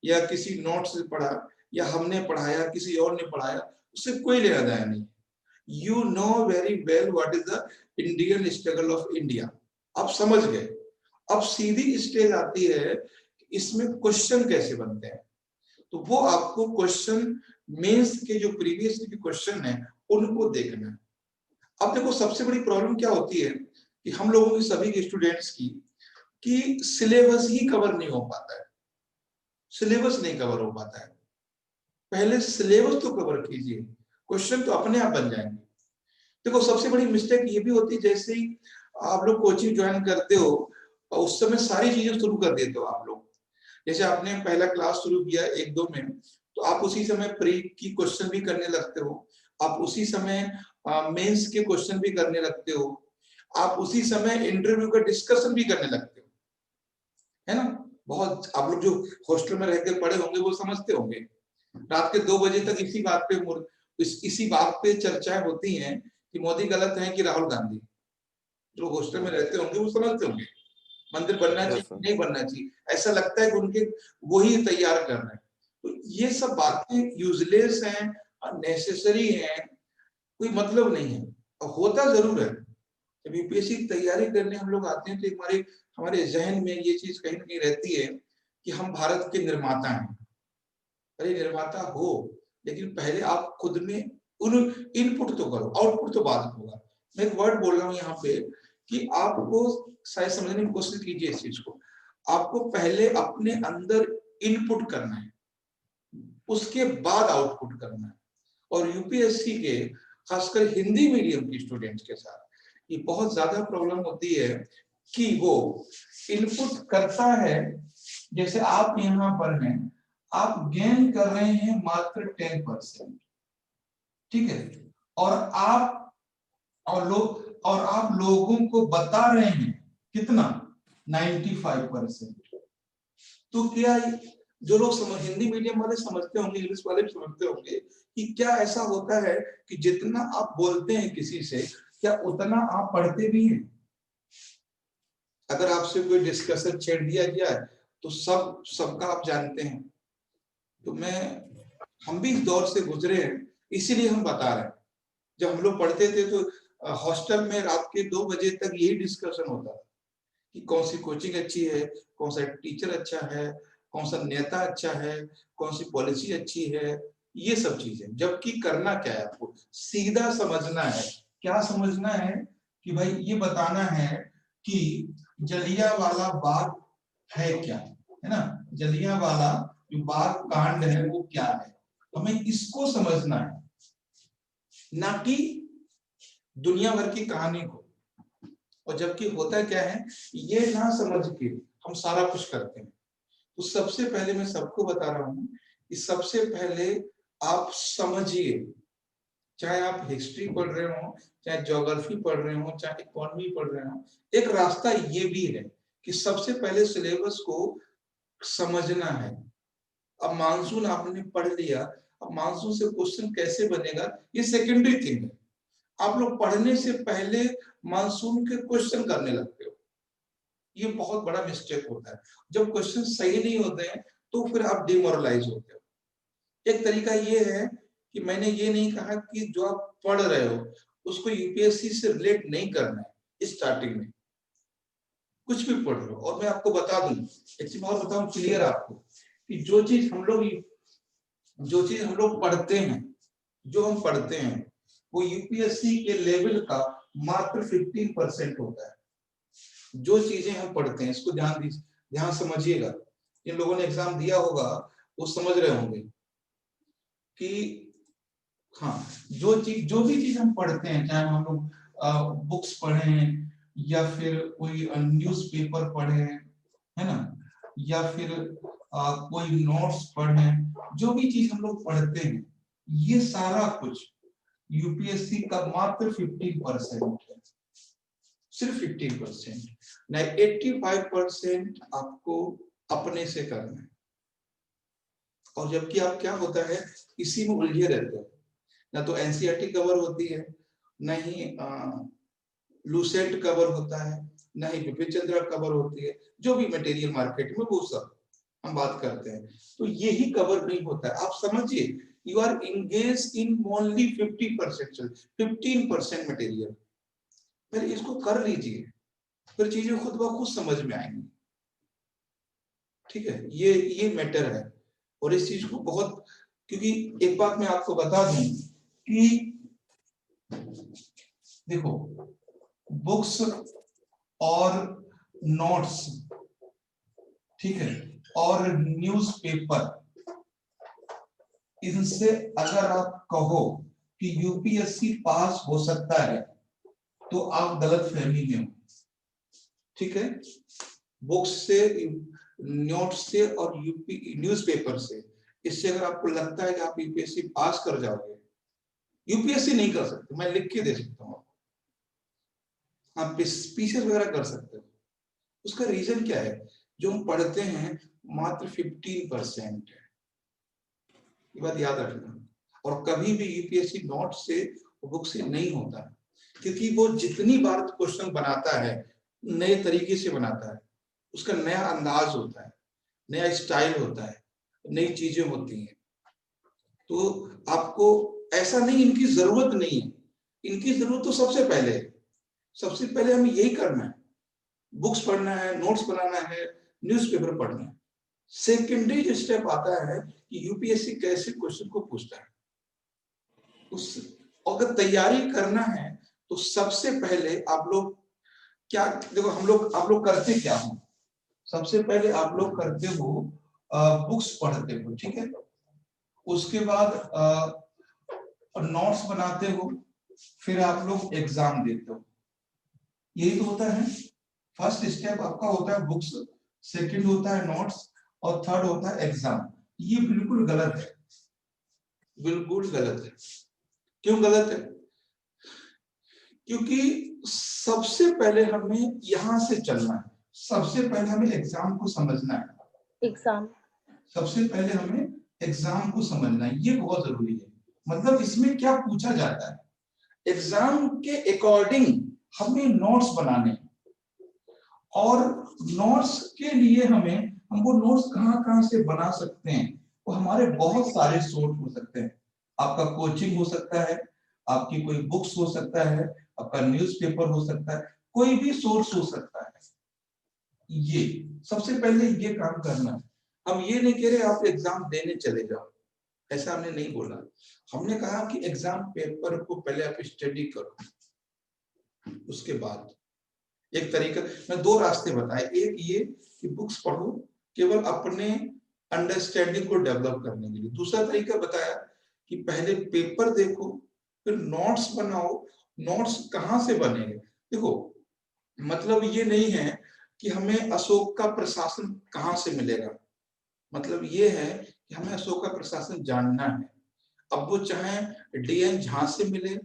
या किसी नोट से पढ़ा या हमने पढ़ाया किसी और ने पढ़ाया, उससे कोई लेना देना नहीं। You know very well what is the Indian struggle of India, आप समझ गए। अब सीधी स्टेज आती है इसमें क्वेश्चन कैसे बनते हैं, तो वो आपको क्वेश्चन मेंस के जो प्रीवियस के क्वेश्चन है उनको देखना है। अब देखो सबसे बड़ी प्रॉब्लम क्या होती है कि हम लोगों की सभी के स्टूडेंट्स की कि सिलेबस ही कवर नहीं हो पाता है, सिलेबस नहीं कवर हो पाता है। पहले सिलेबस तो कवर कीजिए, क्वेश्चन तो अपने आप बन जाएंगे। देखो सबसे बड़ी मिस्टेक ये भी होती है, जैसे ही आप लोग कोचिंग ज्वाइन करते हो उस समय सारी चीजें शुरू कर देते हो आप लोग, जैसे आपने पहला क्लास शुरू किया 1-2 में, तो आप उसी समय प्री की क्वेश्चन भी करने लगते हो, आप उसी समय मेंस के क्वेश्चन भी करने लगते हो, आप उसी समय इंटरव्यू का डिस्कशन भी करने लगते हो, है ना। बहुत आप लोग जो हॉस्टल में रहकर पढ़े होंगे वो समझते होंगे, रात के 2 बजे तक इसी बात पे चर्चाएं होती हैं कि मोदी गलत है कि राहुल गांधी। जो हॉस्टल में रहते होंगे वो समझते होंगे मंदिर बनना चाहिए नहीं बनना चाहिए, ऐसा लगता है कि उनके वही तैयार कर रहे हैं। तो ये सब बातें यूजलेस हैं, नेसेसरी हैं, कोई मतलब नहीं है। और होता जरूर है, जब यूपीएससी की तैयारी करने हम लोग आते हैं तो हमारे जहन में ये चीज कहीं ना कहीं रहती है कि हम भारत के निर्माता हैं। अरे निर्माता हो, लेकिन पहले आप खुद में उन इनपुट तो करो, आउटपुट तो बाद में होगा। मैं एक वर्ड बोल रहा हूँ यहाँ पे कि आपको शायद समझने की कोशिश कीजिए इस चीज को। आपको पहले अपने अंदर इनपुट करना है, उसके बाद आउटपुट करना है। और यूपीएससी के खासकर हिंदी मीडियम के स्टूडेंट्स के साथ ये बहुत ज्यादा प्रॉब्लम होती है कि वो इनपुट करता है, जैसे आप यहाँ पर हैं, आप गेन कर रहे हैं मात्र 10%, ठीक है, और आप लोगों को बता रहे हैं कितना 95%। तो क्या जो लोग हिंदी मीडियम वाले समझते होंगे, इंग्लिश वाले भी समझते होंगे कि क्या ऐसा होता है कि जितना आप बोलते हैं किसी से, क्या उतना आप पढ़ते भी हैं। अगर आपसे कोई डिस्कशन छेड़ दिया गया है तो सबका आप जानते हैं। तो हम भी इस दौर से गुजरे हैं, इसीलिए हम बता रहे हैं। जब हम लोग पढ़ते थे तो हॉस्टल में रात के 2 बजे तक यही डिस्कशन होता था कि कौन सी कोचिंग अच्छी है, कौन सा टीचर अच्छा है, कौन सा नेता अच्छा है, कौन सी पॉलिसी अच्छी है, ये सब चीजें। जबकि करना क्या है, आपको सीधा समझना है। क्या समझना है कि भाई ये बताना है कि जलियांवाला बाग है क्या, है ना, जलियांवाला जो बाग कांड है वो क्या है, हमें इसको समझना है, ना कि दुनिया भर की कहानी को। और जबकि होता क्या है, ये ना समझ के हम सारा कुछ करते हैं। तो सबसे पहले मैं सबको बता रहा हूं कि सबसे पहले आप समझिए, चाहे आप हिस्ट्री पढ़ रहे हो, चाहे ज्योग्राफी पढ़ रहे हो, चाहे इकोनॉमी पढ़ रहे हो, एक रास्ता ये भी है कि सबसे पहले सिलेबस को समझना है। अब मानसून आपने पढ़ लिया, अब मानसून से क्वेश्चन कैसे बनेगा ये सेकेंडरी थिंग है। आप लोग पढ़ने से पहले मानसून के क्वेश्चन करने लगते हो, ये बहुत बड़ा मिस्टेक होता है। जब क्वेश्चन सही नहीं होते हैं तो फिर आप डिमोरलाइज होते हो। एक तरीका ये है कि मैंने ये नहीं कहा कि जो आप पढ़ रहे हो उसको यूपीएससी से रिलेट नहीं करना है स्टार्टिंग में, कुछ भी पढ़ रहे हो। और मैं आपको बता दूं, एक चीज और बताऊं क्लियर आपको, कि जो चीज हम लोग पढ़ते हैं, जो हम पढ़ते हैं वो यूपीएससी के लेवल का मात्र 15% होता है। जो चीजें हम पढ़ते हैं, इसको ध्यान समझिएगा। इन लोगों ने एग्जाम दिया होगा वो समझ रहे होंगे कि हाँ, जो भी चीज हम पढ़ते हैं, चाहे हम लोग बुक्स पढ़ें या फिर कोई न्यूज़पेपर पढ़े, है ना, या फिर कोई नोट्स पढ़े, जो भी चीज हम लोग पढ़ते हैं, ये सारा कुछ यूपीएससी का मात्र 15% है, सिर्फ 15%, नहीं 85% आपको अपने से करना है। और जबकि आप क्या होता है, इसी में उलझे रहते हैं, ना तो एनसीईआरटी कवर होती है, ना ही लूसेंट कवर होता है, ना ही विपिन चंद्रा कवर होती है, जो भी मटेरियल मार्केट में वो सब हम बात करते हैं, तो यही कवर नहीं होता है। आप समझिए, you are engage in only 15% material. फिर इसको कर लीजिए, फिर चीजें खुद ब खुद समझ में आएंगी। ठीक है, ये मैटर है। और इस चीज को बहुत, क्योंकि एक बात मैं आपको बता दूं कि देखो, बुक्स और नोट्स, ठीक है, और न्यूज़पेपर, इनसे अगर आप कहो कि यूपीएससी पास हो सकता है, तो आप गलत फहमी में हो। ठीक है, बुक्स से, नोट्स से और न्यूज़पेपर से, इससे अगर आपको लगता है कि आप यूपीएससी पास कर जाओगे, यूपीएससी नहीं कर सकते, मैं लिख के दे सकता हूँ, आप पीसीएस वगैरह कर सकते हो। उसका रीजन क्या है, जो हम पढ़ते हैं मात्र 15% है, ये बात याद रखना। और कभी भी यूपीएससी नोट से, बुक से नहीं होता है, क्योंकि वो जितनी बार क्वेश्चन बनाता है, नए तरीके से बनाता है, उसका नया अंदाज होता है, नया स्टाइल होता है, नई चीजें होती हैं। तो आपको ऐसा नहीं, इनकी जरूरत नहीं है, इनकी जरूरत तो सबसे पहले हमें यही करना है, बुक्स पढ़ना है, नोट्स बनाना है, न्यूज़पेपर पढ़ना है। सेकेंडरी जो स्टेप आता है कि यूपीएससी कैसे क्वेश्चन को पूछता है, उस अगर तैयारी करना है तो सबसे पहले आप लोग क्या देखो, आप लोग करते क्या हो, सबसे पहले आप लोग करते हो बुक्स पढ़ते हो, ठीक है, उसके बाद नोट्स बनाते हो, फिर आप लोग एग्जाम देते हो, यही तो होता है। फर्स्ट स्टेप आपका होता है बुक्स, सेकंड होता है नोट्स, और थर्ड होता है एग्जाम। ये बिल्कुल गलत है, बिल्कुल गलत है। क्यों गलत है? क्योंकि सबसे पहले हमें यहां से चलना है, सबसे पहले हमें एग्जाम को समझना है, सबसे पहले हमें एग्जाम को समझना है, ये बहुत जरूरी है। मतलब इसमें क्या पूछा जाता है, एग्जाम के अकॉर्डिंग हमें नोट्स बनाने, और नोट्स के लिए हम वो नोट्स कहां से बना सकते हैं, वो हमारे बहुत सारे सोर्स हो सकते हैं। आपका कोचिंग हो सकता है, आपकी कोई बुक्स हो सकता है, आपका न्यूज़पेपर हो सकता है, कोई भी सोर्स हो सकता है। ये सबसे पहले ये काम करना है। हम ये नहीं कह रहे आप एग्जाम देने चले जाओ, ऐसा हमने नहीं बोला। हमने कहा कि एग्जाम पेपर को पहले आप स्टडी करो, उसके बाद एक तरीका, मैं दो रास्ते बताए, एक ये कि बुक्स पढ़ो केवल अपने अंडरस्टैंडिंग को डेवलप करने के लिए, दूसरा तरीका बताया कि पहले पेपर देखो, फिर नोट्स बनाओ। नोट्स कहाँ से बनेंगे? देखो, मतलब ये नहीं है कि हमें अशोक का प्रशासन कहाँ से मिलेगा, मतलब ये है कि हमें अशोक का प्रशासन जानना है। अब वो चाहे डीएन झा से मिले,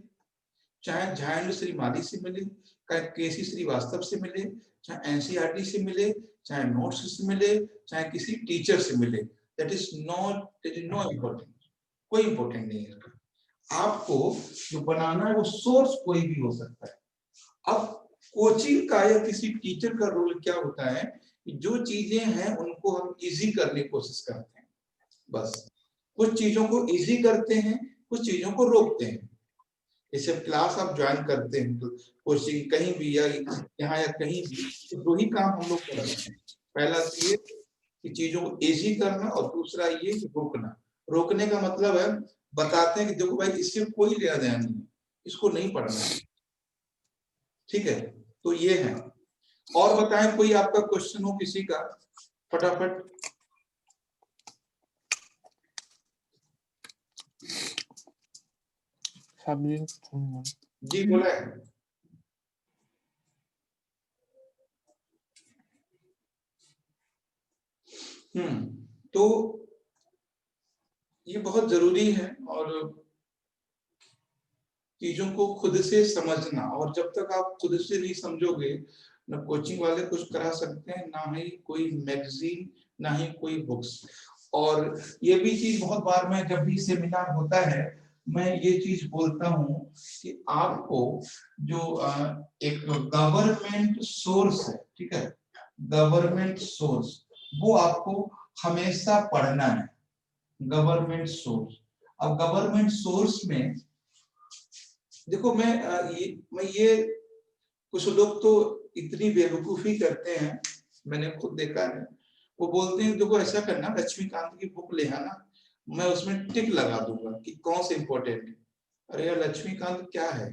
चाहे जयेंद्र श्री माली से मिले, चाहे केसी श्रीवास्तव से मिले, चाहे एनसीईआरटी से मिले, चाहे नोट्स से मिले, चाहे किसी टीचर से मिले, दैट इज नो इम्पोर्टेंट, कोई इम्पोर्टेंट नहीं है। आपको जो बनाना है वो सोर्स कोई भी हो सकता है। अब कोचिंग का या किसी टीचर का रोल क्या होता है कि जो चीजें हैं उनको हम इजी करने की कोशिश करते हैं, बस कुछ चीजों को इजी करते हैं, कुछ चीजों को रोकते हैं। जैसे क्लास आप ज्वाइन करते हैं तो कोचिंग कहीं भी या यहाँ या कहीं भी, तो दो ही काम हम लोग करते हैं। पहला तो ये कि चीजों को इजी करना, और दूसरा ये कि रोकना। रोकने का मतलब है बताते हैं कि देखो भाई इससे कोई लेना देना नहीं, इसको नहीं पढ़ना है, ठीक है। तो ये है। और बताएं कोई आपका क्वेश्चन हो किसी का, फटाफट। जी बोला है। तो ये बहुत जरूरी है, और चीजों को खुद से समझना, और जब तक आप खुद से नहीं समझोगे, ना कोचिंग वाले कुछ करा सकते हैं, ना ही कोई मैगजीन, ना ही कोई बुक्स। और ये भी चीज बहुत बार मैं जब भी सेमिनार होता है मैं ये चीज बोलता हूँ कि आपको जो एक गवर्नमेंट सोर्स है, ठीक है, गवर्नमेंट सोर्स, वो आपको हमेशा पढ़ना है, गवर्नमेंट सोर्स। अब गवर्नमेंट सोर्स में देखो, मैं ये कुछ लोग तो इतनी बेवकूफी करते हैं, मैंने खुद देखा है, वो बोलते हैं देखो ऐसा करना, लक्ष्मीकांत की बुक ले आना, मैं उसमें टिक लगा दूंगा कि कौन से इंपॉर्टेंट है। अरे यार, लक्ष्मीकांत क्या है?